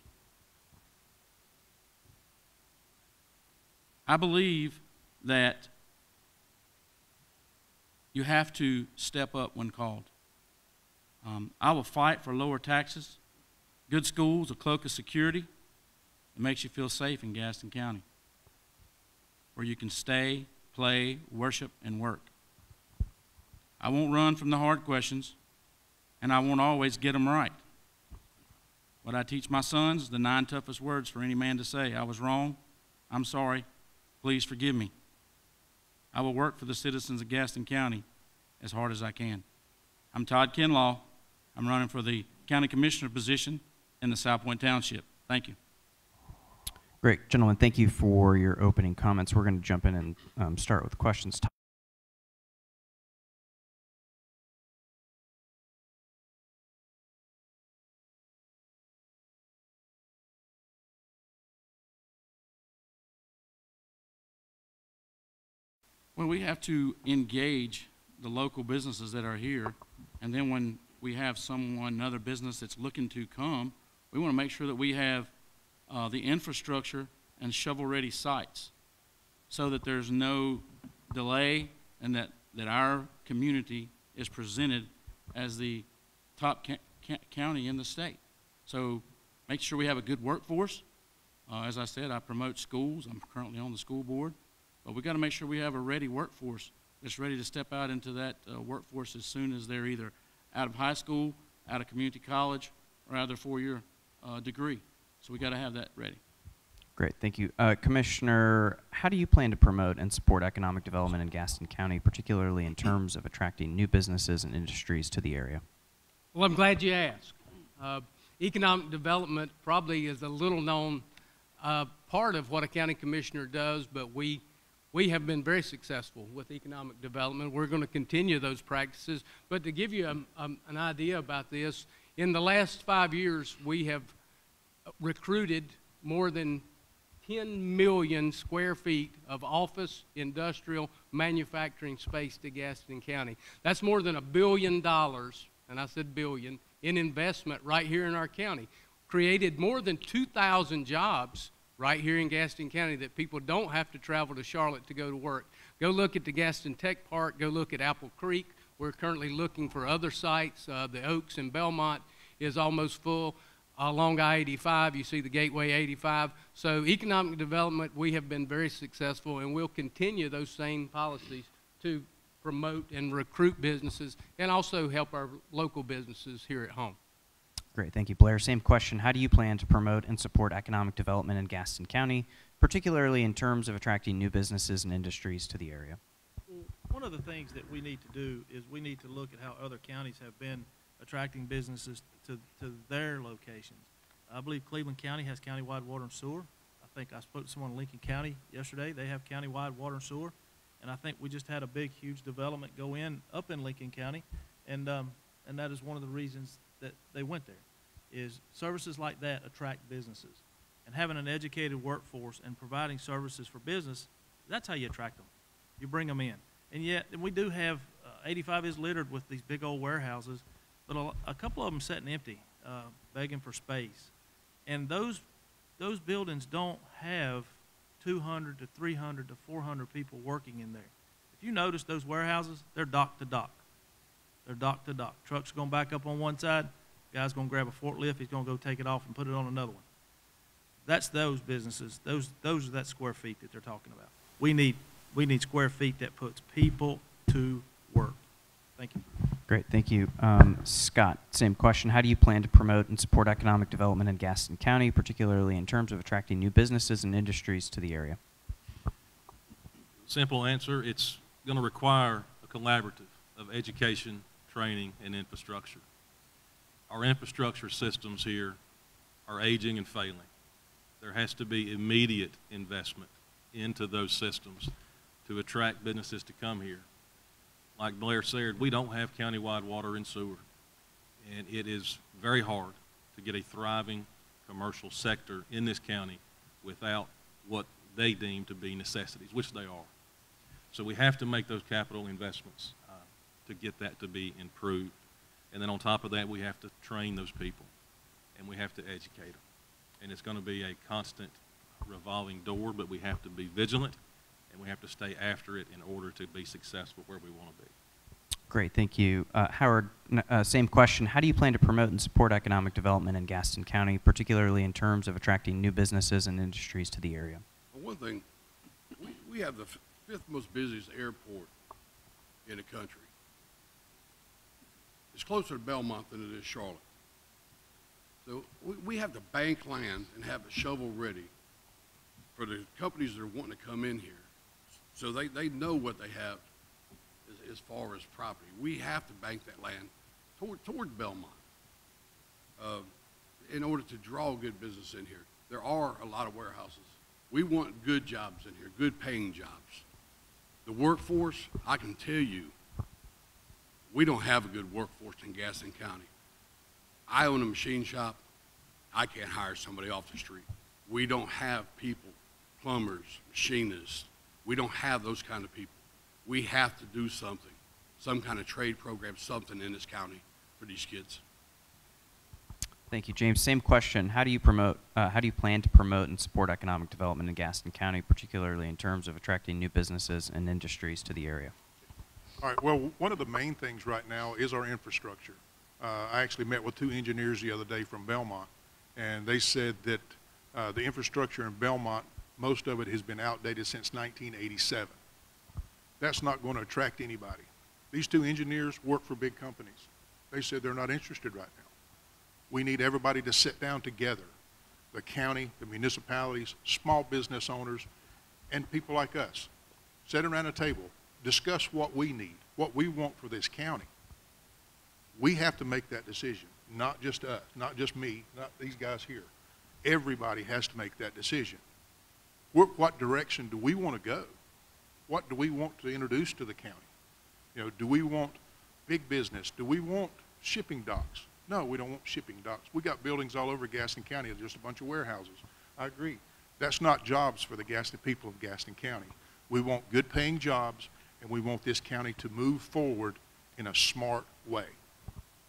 I believe that you have to step up when called. I will fight for lower taxes, good schools, a cloak of security that makes you feel safe in Gaston County, where you can stay, play, worship, and work. I won't run from the hard questions, and I won't always get them right. What I teach my sons is the 9 toughest words for any man to say. I was wrong. I'm sorry. Please forgive me. I will work for the citizens of Gaston County as hard as I can. I'm Todd Kinlaw. I'm running for the County Commissioner position in the South Point Township. Thank you. Great. Gentlemen, thank you for your opening comments. We're going to jump in and start with questions. Well, we have to engage the local businesses that are here, and then when we have another business that's looking to come, we want to make sure that we have the infrastructure and shovel-ready sites so that there's no delay and that our community is presented as the top county in the state. So make sure we have a good workforce. As I said, I promote schools. I'm currently on the school board. But we've got to make sure we have a ready workforce that's ready to step out into that workforce as soon as they're either out of high school, out of community college, or out of their 4-year degree. So we've got to have that ready. Great, thank you. Commissioner, how do you plan to promote and support economic development in Gaston County, particularly in terms of attracting new businesses and industries to the area? Well, I'm glad you asked. Economic development probably is a little known part of what a county commissioner does, but we have been very successful with economic development. We're going to continue those practices. But to give you an idea about this, in the last 5 years, we have recruited more than 10 million square feet of office, industrial, manufacturing space to Gaston County. That's more than $1 billion, and I said billion, in investment right here in our county. Created more than 2,000 jobs right here in Gaston County that people don't have to travel to Charlotte to go to work. Go look at the Gaston Tech Park. Go look at Apple Creek. We're currently looking for other sites. The Oaks in Belmont is almost full. Along I-85, you see the Gateway 85. So economic development, we have been very successful, and we'll continue those same policies to promote and recruit businesses and also help our local businesses here at home. Great, thank you, Blair. Same question. How do you plan to promote and support economic development in Gaston County, particularly in terms of attracting new businesses and industries to the area? Well, one of the things that we need to do is we need to look at how other counties have been attracting businesses to their locations. I believe Cleveland County has countywide water and sewer. I think I spoke to someone in Lincoln County yesterday. They have countywide water and sewer. And I think we just had a big, huge development go in up in Lincoln County. And that is one of the reasons that they went there, is services like that attract businesses. And having an educated workforce and providing services for business, that's how you attract them. You bring them in. And yet, we do have, 85 is littered with these big old warehouses, but a couple of them sitting empty, begging for space. And those buildings don't have 200 to 300 to 400 people working in there. If you notice those warehouses, they're dock to dock. They're dock to dock. Truck's going to back up on one side, guy's going to grab a forklift, he's going to go take it off and put it on another one. That's those businesses. Those are that square feet that they're talking about. We need square feet that puts people to work. Thank you. Great, thank you. Scott, same question. How do you plan to promote and support economic development in Gaston County, particularly in terms of attracting new businesses and industries to the area? Simple answer, it's going to require a collaborative of education, training, and infrastructure. Our infrastructure systems here are aging and failing. There has to be immediate investment into those systems to attract businesses to come here. Like Blair said, we don't have countywide water and sewer, and it is very hard to get a thriving commercial sector in this county without what they deem to be necessities, which they are. So we have to make those capital investments to get that to be improved. And then on top of that, we have to train those people, and we have to educate them. And it's going to be a constant revolving door, but we have to be vigilant, and we have to stay after it in order to be successful where we want to be. Great, thank you. Howard, same question. How do you plan to promote and support economic development in Gaston County, particularly in terms of attracting new businesses and industries to the area? Well, one thing, we have the fifth most busiest airport in the country. It's closer to Belmont than it is Charlotte. So we have to bank land and have it shovel ready for the companies that are wanting to come in here. So they know what they have as far as property. We have to bank that land toward Belmont in order to draw good business in here. There are a lot of warehouses. We want good jobs in here, good paying jobs. The workforce, I can tell you, we don't have a good workforce in Gaston County. I own a machine shop. I can't hire somebody off the street. We don't have people, plumbers, machinists. We don't have those kind of people. We have to do something, some kind of trade program, something in this county for these kids. Thank you, James. Same question. How do you plan to promote and support economic development in Gaston County, particularly in terms of attracting new businesses and industries to the area? All right, well, one of the main things right now is our infrastructure. I actually met with 2 engineers the other day from Belmont, and they said that the infrastructure in Belmont, most of it has been outdated since 1987. That's not going to attract anybody. These 2 engineers work for big companies. They said they're not interested right now. We need everybody to sit down together, the county, the municipalities, small business owners, and people like us. Sit around a table, discuss what we need, what we want for this county. We have to make that decision, not just us, not just me, not these guys here. Everybody has to make that decision. What direction do we want to go? What do we want to introduce to the county? You know, do we want big business? Do we want shipping docks? No, we don't want shipping docks. We got buildings all over Gaston County, just a bunch of warehouses. I agree. That's not jobs for the Gaston people of Gaston County. We want good paying jobs, and we want this county to move forward in a smart way.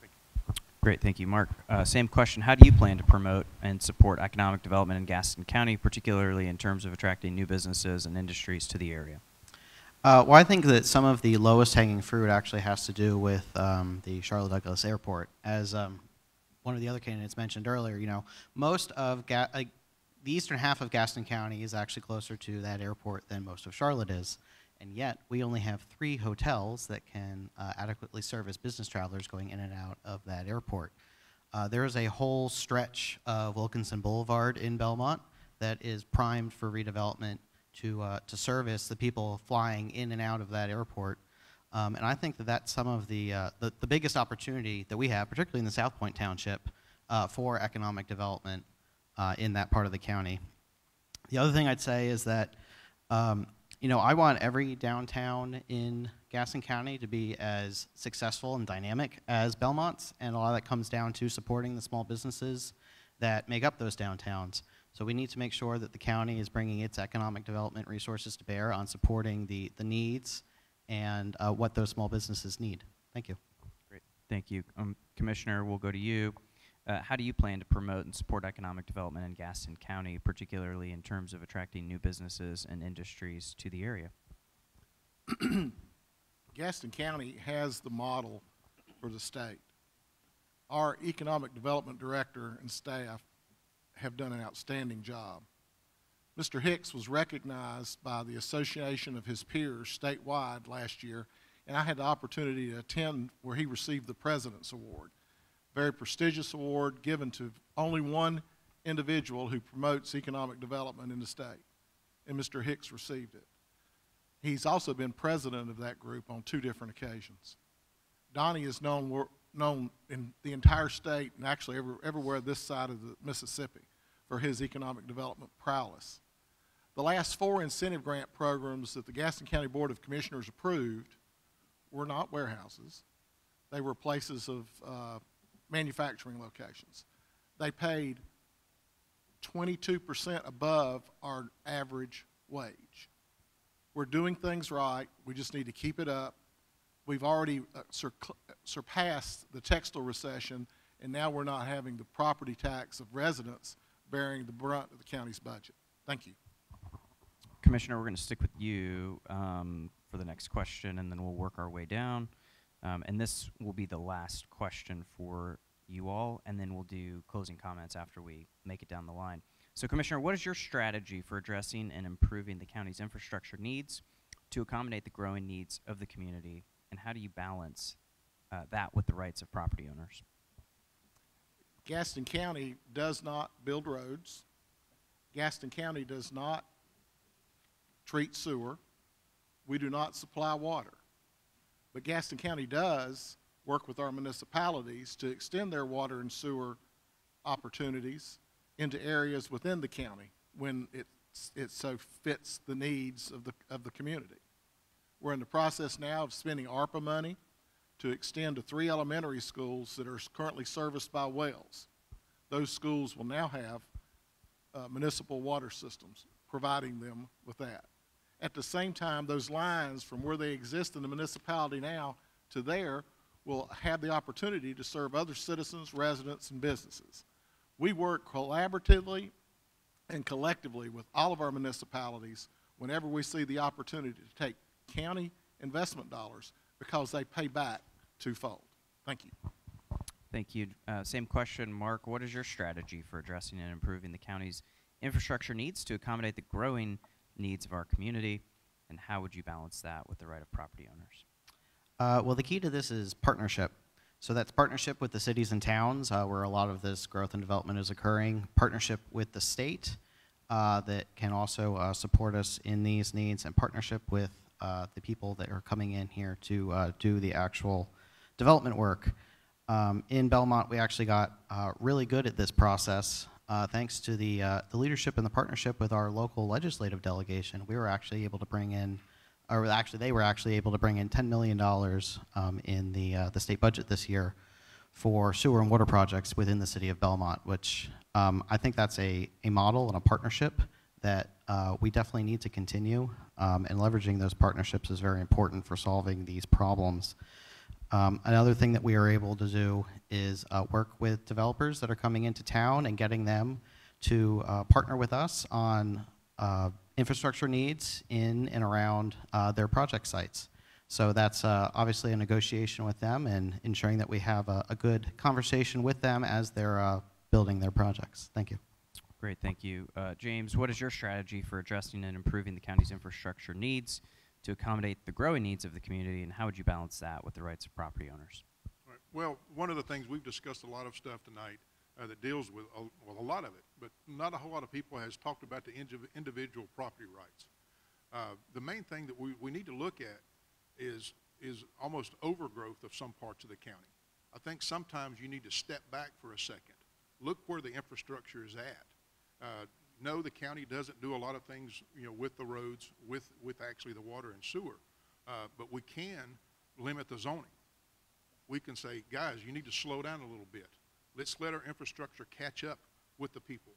Thank you. Great, thank you. Mark, same question. How do you plan to promote and support economic development in Gaston County, particularly in terms of attracting new businesses and industries to the area? Well, I think that some of the lowest hanging fruit actually has to do with the Charlotte Douglas Airport. As one of the other candidates mentioned earlier, you know, most of the eastern half of Gaston County is actually closer to that airport than most of Charlotte is. And yet, we only have 3 hotels that can adequately service business travelers going in and out of that airport. There is a whole stretch of Wilkinson Boulevard in Belmont that is primed for redevelopment to service the people flying in and out of that airport. And I think that that's some of the biggest opportunity that we have, particularly in the South Point Township, for economic development in that part of the county. The other thing I'd say is that, you know, I want every downtown in Gaston County to be as successful and dynamic as Belmont's, and a lot of that comes down to supporting the small businesses that make up those downtowns. So we need to make sure that the county is bringing its economic development resources to bear on supporting the needs and what those small businesses need. Thank you. Great, thank you. Commissioner, we'll go to you. How do you plan to promote and support economic development in Gaston County, particularly in terms of attracting new businesses and industries to the area? Gaston County has the model for the state. Our economic development director and staff have done an outstanding job. Mr. Hicks was recognized by the association of his peers statewide last year, and I had the opportunity to attend where he received the President's Award. Very prestigious award given to only one individual who promotes economic development in the state, and Mr. Hicks received it. He's also been president of that group on 2 different occasions. Donnie is known in the entire state and actually everywhere this side of the Mississippi for his economic development prowess. The last 4 incentive grant programs that the Gaston County Board of Commissioners approved were not warehouses. They were places of manufacturing locations. They paid 22% above our average wage. We're doing things right. We just need to keep it up. We've already surpassed the textile recession, and now we're not having the property tax of residents bearing the brunt of the county's budget. Thank you. Commissioner, we're going to stick with you for the next question, and then we'll work our way down. And this will be the last question for you all, and then we'll do closing comments after we make it down the line. So, Commissioner, what is your strategy for addressing and improving the county's infrastructure needs to accommodate the growing needs of the community, and how do you balance that with the rights of property owners? Gaston County does not build roads. Gaston County does not treat sewer. We do not supply water. But Gaston County does work with our municipalities to extend their water and sewer opportunities into areas within the county when it so fits the needs of the community. We're in the process now of spending ARPA money to extend to 3 elementary schools that are currently serviced by wells. Those schools will now have municipal water systems providing them with that. At the same time, those lines from where they exist in the municipality now to there will have the opportunity to serve other citizens, residents, and businesses. We work collaboratively and collectively with all of our municipalities whenever we see the opportunity to take county investment dollars because they pay back twofold. Thank you. Thank you. Same question, Mark. What is your strategy for addressing and improving the county's infrastructure needs to accommodate the growing needs of our community, and how would you balance that with the right of property owners? Well, the key to this is partnership. So that's partnership with the cities and towns where a lot of this growth and development is occurring, partnership with the state that can also support us in these needs, and partnership with the people that are coming in here to do the actual development work. In Belmont, we actually got really good at this process. Thanks to the leadership and the partnership with our local legislative delegation, we were actually able to bring in, or actually they were actually able to bring in $10 million in the state budget this year for sewer and water projects within the city of Belmont, which I think that's a model and a partnership that we definitely need to continue, and leveraging those partnerships is very important for solving these problems. Another thing that we are able to do is work with developers that are coming into town and getting them to partner with us on infrastructure needs in and around their project sites. So that's obviously a negotiation with them and ensuring that we have a good conversation with them as they're building their projects. Thank you. Great, thank you. James, what is your strategy for addressing and improving the county's infrastructure needs to accommodate the growing needs of the community, and how would you balance that with the rights of property owners? Right. Well, one of the things, we've discussed a lot of stuff tonight that deals with a lot of it, but not a whole lot of people has talked about the individual property rights. The main thing that we need to look at is almost overgrowth of some parts of the county. I think sometimes you need to step back for a second, look where the infrastructure is at. No, the county doesn't do a lot of things, with the roads, with actually the water and sewer, but we can limit the zoning. We can say, guys, you need to slow down a little bit. Let's let our infrastructure catch up with the people.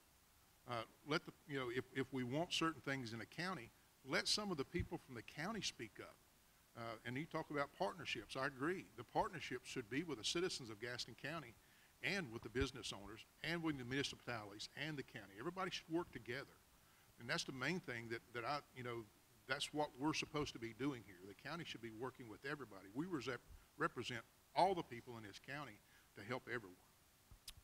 If we want certain things in a county, let some of the people from the county speak up. And you talk about partnerships. I agree. The partnerships should be with the citizens of Gaston County and with the business owners and with the municipalities and the county. Everybody should work together. And that's the main thing that's what we're supposed to be doing here. The county should be working with everybody. We represent all the people in this county to help everyone.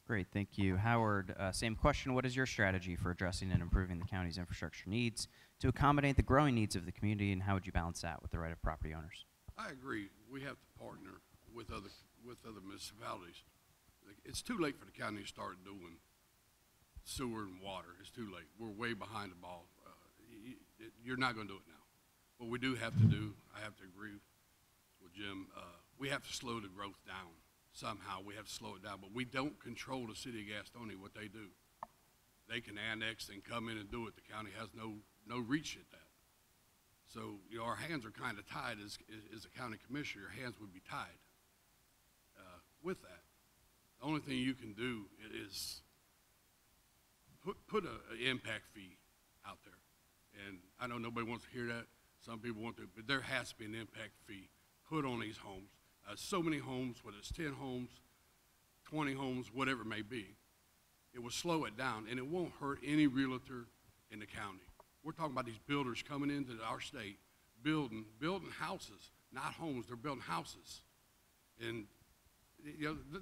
Great, thank you. Howard, same question. What is your strategy for addressing and improving the county's infrastructure needs to accommodate the growing needs of the community, and how would you balance that with the right of property owners? I agree. We have to partner with other municipalities. It's too late for the county to start doing sewer and water. It's too late. We're way behind the ball. You're not going to do it now. What we do have to do, I have to agree with Jim, we have to slow the growth down. Somehow we have to slow it down, but we don't control the city of Gastonia, what they do. They can annex and come in and do it. The county has no reach at that. So, our hands are kind of tied as a county commissioner. Your hands would be tied with that. The only thing you can do is put an impact fee out there. And I know nobody wants to hear that. Some people want to, but there has to be an impact fee put on these homes. So many homes, whether it's 10 homes, 20 homes, whatever it may be, it will slow it down, and it won't hurt any realtor in the county. We're talking about these builders coming into our state, building houses, not homes. They're building houses, and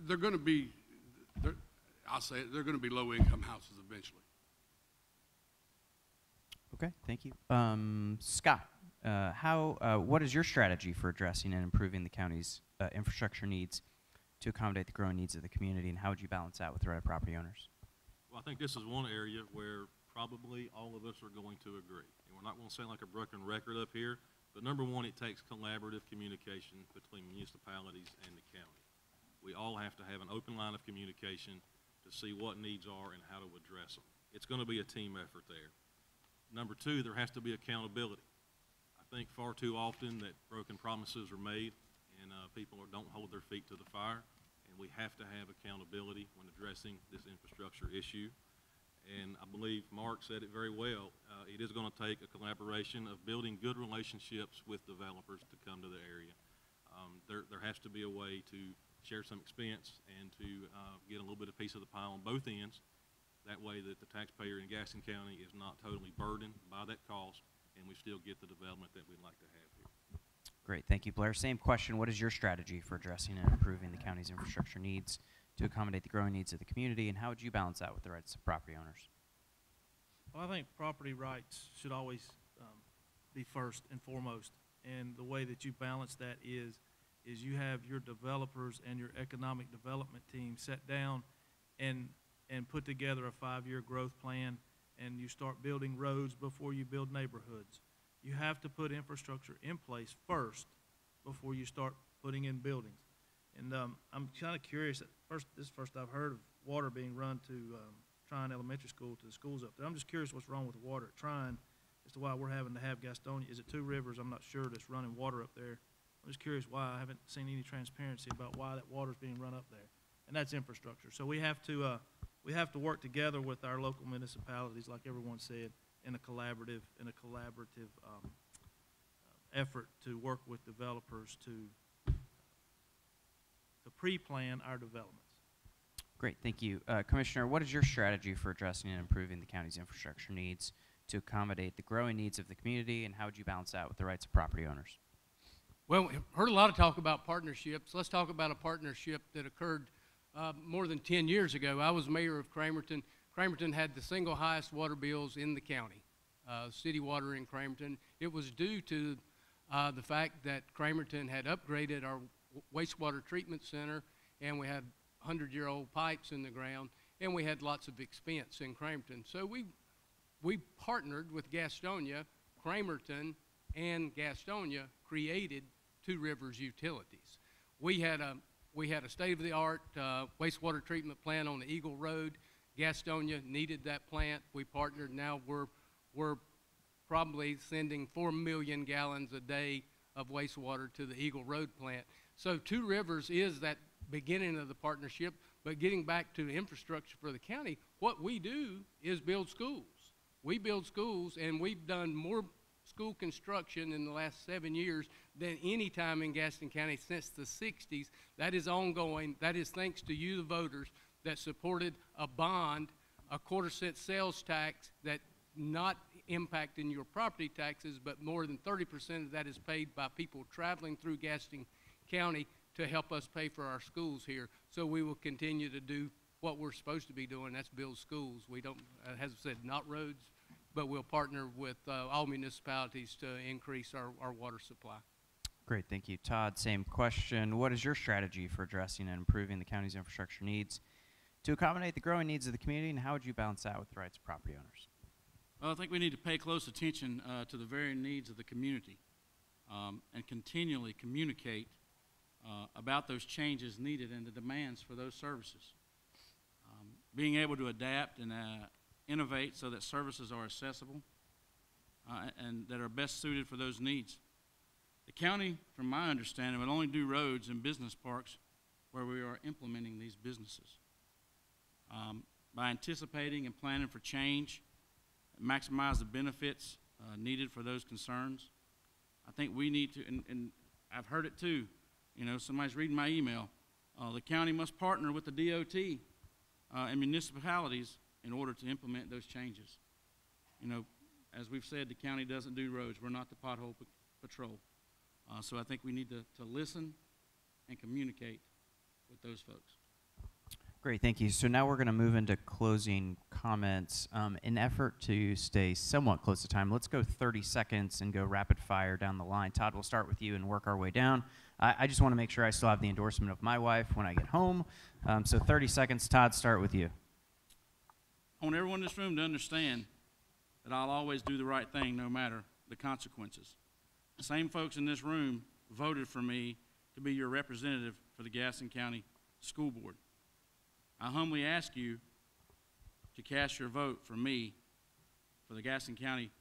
they're going to be, I'll say it, they're going to be low-income houses eventually. Okay, thank you. Scott, what is your strategy for addressing and improving the county's infrastructure needs to accommodate the growing needs of the community, and how would you balance that with the right of property owners? Well, I think this is one area where probably all of us are going to agree. And we're not going to sound like a broken record up here, but number one, it takes collaborative communication between municipalities and the county. We all have to have an open line of communication to see what needs are and how to address them. It's going to be a team effort there. Number two, there has to be accountability. I think far too often that broken promises are made and people don't hold their feet to the fire, and we have to have accountability when addressing this infrastructure issue. And I believe Mark said it very well. It is going to take a collaboration of building good relationships with developers to come to the area. There has to be a way to share some expense and to get a little bit of piece of the pie on both ends. That way that the taxpayer in Gaston County is not totally burdened by that cost, and we still get the development that we'd like to have here. Great, thank you, Blair. Same question. What is your strategy for addressing and improving the county's infrastructure needs to accommodate the growing needs of the community, and how would you balance that with the rights of property owners? Well, I think property rights should always be first and foremost. And the way that you balance that is you have your developers and your economic development team sit down and put together a 5-year growth plan, and you start building roads before you build neighborhoods. You have to put infrastructure in place first before you start putting in buildings. And I'm kind of curious. This is the first I've heard of water being run to Trine Elementary School, to the schools up there. I'm just curious what's wrong with the water at Trine as to why we're having to have Gastonia. Is it Two Rivers? I'm not sure that's running water up there. I'm just curious why. I haven't seen any transparency about why that water's being run up there. And that's infrastructure. So we have to work together with our local municipalities, like everyone said, in a collaborative effort to work with developers to pre-plan our developments. Great, thank you. Commissioner, what is your strategy for addressing and improving the county's infrastructure needs to accommodate the growing needs of the community, and how would you balance that with the rights of property owners? Well, we've heard a lot of talk about partnerships. Let's talk about a partnership that occurred more than 10 years ago. I was mayor of Cramerton. Cramerton had the single highest water bills in the county, city water in Cramerton. It was due to the fact that Cramerton had upgraded our wastewater treatment center, and we had 100-year-old pipes in the ground, and we had lots of expense in Cramerton. So we partnered with Gastonia. Cramerton and Gastonia created Two Rivers Utilities. We had a state-of-the-art wastewater treatment plant on the Eagle Road. Gastonia needed that plant. We partnered. Now we're probably sending 4 million gallons a day of wastewater to the Eagle Road plant. So Two Rivers is that beginning of the partnership, but getting back to infrastructure for the county, what we do is build schools. We build schools, and we've done more school construction in the last 7 years than any time in Gaston County since the 60s. That is ongoing. That is thanks to you, the voters, that supported a bond, a quarter-cent sales tax that not impacting your property taxes, but more than 30% of that is paid by people traveling through Gaston County to help us pay for our schools here. So we will continue to do what we're supposed to be doing, that's build schools. We don't, as I said, not roads, but we'll partner with all municipalities to increase our water supply. Great, thank you. Todd, same question. What is your strategy for addressing and improving the county's infrastructure needs to accommodate the growing needs of the community, and how would you balance that with the rights of property owners? Well, I think we need to pay close attention to the very needs of the community and continually communicate about those changes needed and the demands for those services. Being able to adapt and innovate so that services are accessible and that are best suited for those needs. The county, from my understanding, would only do roads and business parks where we are implementing these businesses. By anticipating and planning for change, maximize the benefits needed for those concerns. I think we need to, and I've heard it too, you know, somebody's reading my email, the county must partner with the DOT and municipalities in order to implement those changes. You know, as we've said, the county doesn't do roads. We're not the pothole patrol. So I think we need to listen and communicate with those folks. Great, thank you. So now we're going to move into closing comments. In effort to stay somewhat close to time, let's go 30 seconds and go rapid fire down the line. Todd, we'll start with you and work our way down. I just want to make sure I still have the endorsement of my wife when I get home. So 30 seconds. Todd, start with you. I want everyone in this room to understand that I'll always do the right thing no matter the consequences. The same folks in this room voted for me to be your representative for the Gaston County School Board. I humbly ask you to cast your vote for me for the Gaston County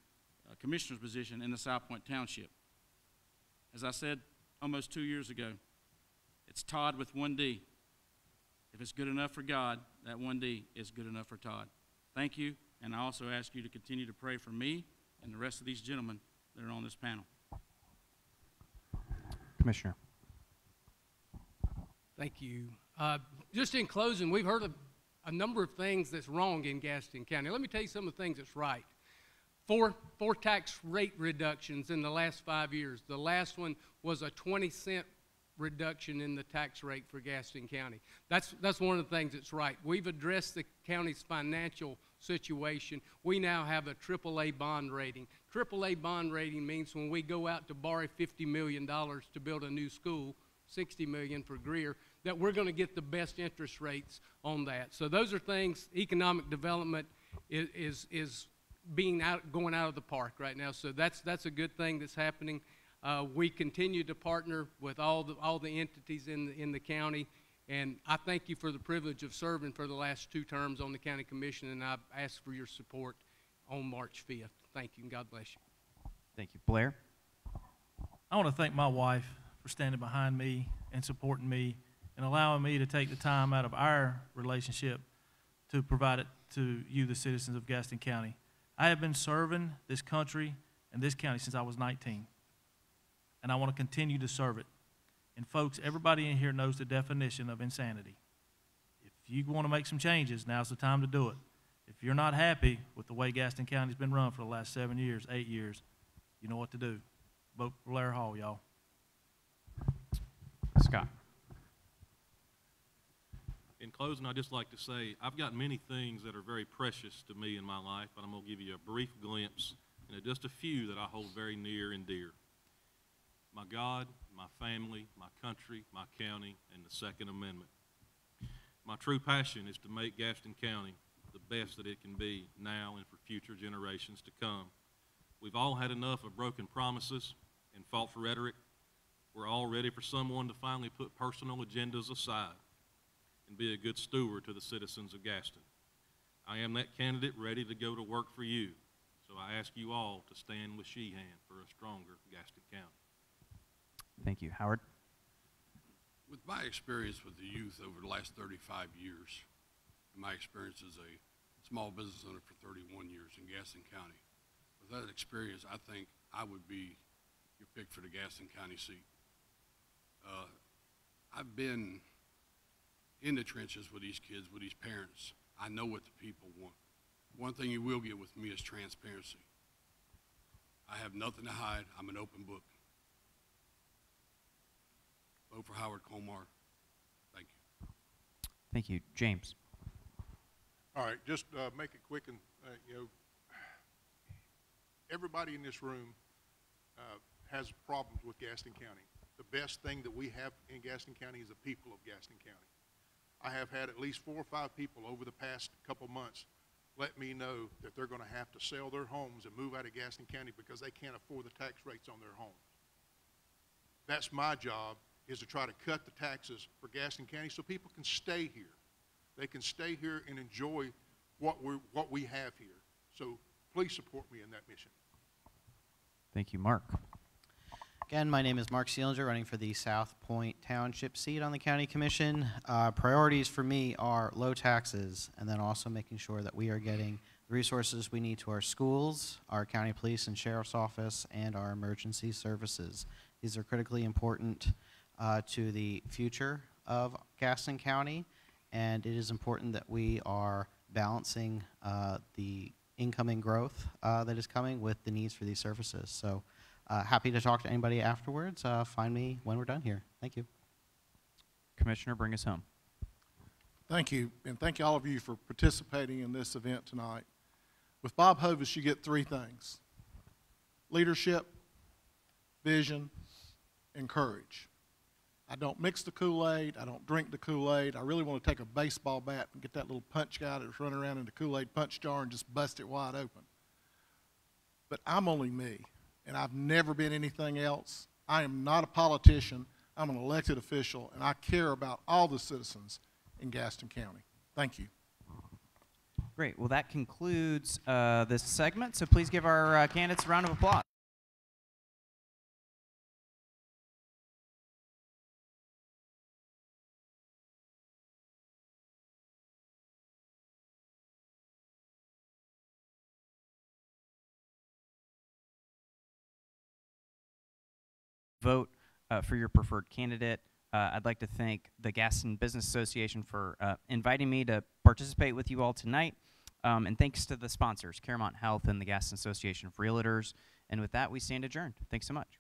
Commissioner's position in the South Point Township. As I said almost 2 years ago, it's Todd with one D. If it's good enough for God, that one D is good enough for Todd. Thank you, and I also ask you to continue to pray for me and the rest of these gentlemen that are on this panel. Commissioner. Thank you. Just in closing, we've heard a number of things that's wrong in Gaston County. Let me tell you some of the things that's right. Four tax rate reductions in the last 5 years. The last one was a 20-cent reduction in the tax rate for Gaston County. That's one of the things that's right. We've addressed the county's financial situation. We now have a AAA bond rating. AAA bond rating means when we go out to borrow $50 million to build a new school, $60 million for Greer, that we're going to get the best interest rates on that. So those are things, economic development is going out of the park right now. So that's a good thing that's happening. We continue to partner with all the entities in the county, and I thank you for the privilege of serving for the last 2 terms on the county commission, and I ask for your support on March 5th. Thank you, and God bless you. Thank you. Blair? I want to thank my wife for standing behind me and supporting me and allowing me to take the time out of our relationship to provide it to you, the citizens of Gaston County. I have been serving this country and this county since I was 19, and I want to continue to serve it. And folks, everybody in here knows the definition of insanity. If you want to make some changes, now's the time to do it. If you're not happy with the way Gaston County's been run for the last 7 years, 8 years, you know what to do. Vote for Blair Hall, y'all. Scott. In closing, I'd just like to say I've got many things that are very precious to me in my life, but I'm going to give you a brief glimpse into just a few that I hold very near and dear. My God, my family, my country, my county, and the Second Amendment. My true passion is to make Gaston County the best that it can be now and for future generations to come. We've all had enough of broken promises and false rhetoric. We're all ready for someone to finally put personal agendas aside and be a good steward to the citizens of Gaston. I am that candidate ready to go to work for you. So I ask you all to stand with Sheehan for a stronger Gaston County. Thank you. Howard? With my experience with the youth over the last 35 years, and my experience as a small business owner for 31 years in Gaston County, with that experience, I think I would be your pick for the Gaston County seat. I've been in the trenches with these kids, with these parents. I know what the people want. One thing you will get with me is transparency. I have nothing to hide. I'm an open book. Vote for Howard Colmar. Thank you. Thank you. James? All right, just make it quick and, everybody in this room has problems with Gaston County. The best thing that we have in Gaston County is the people of Gaston County. I have had at least 4 or 5 people over the past couple months let me know that they're going to have to sell their homes and move out of Gaston County because they can't afford the tax rates on their homes. That's my job, is to try to cut the taxes for Gaston County so people can stay here. They can stay here and enjoy what we have here. So please support me in that mission. Thank you. Mark? Again, my name is Mark Seelinger, running for the South Point Township seat on the County Commission. Priorities for me are low taxes, and then also making sure that we are getting the resources we need to our schools, our county police and sheriff's office, and our emergency services. These are critically important to the future of Gaston County, and it is important that we are balancing the incoming growth that is coming with the needs for these services. So happy to talk to anybody afterwards. Find me when we're done here. Thank you. Commissioner, bring us home. Thank you, and thank all of you for participating in this event tonight. With Bob Hovis, you get 3 things: leadership, vision, and courage. I don't mix the Kool-Aid. I don't drink the Kool-Aid. I really want to take a baseball bat and get that little punch guy that's running around in the Kool-Aid punch jar and just bust it wide open. But I'm only me, and I've never been anything else. I am not a politician. I'm an elected official, and I care about all the citizens in Gaston County. Thank you. Great. Well, that concludes this segment, so please give our candidates a round of applause. Vote for your preferred candidate. I'd like to thank the Gaston Business Association for inviting me to participate with you all tonight. And thanks to the sponsors, CaroMont Health and the Gaston Association of Realtors. And with that, we stand adjourned. Thanks so much.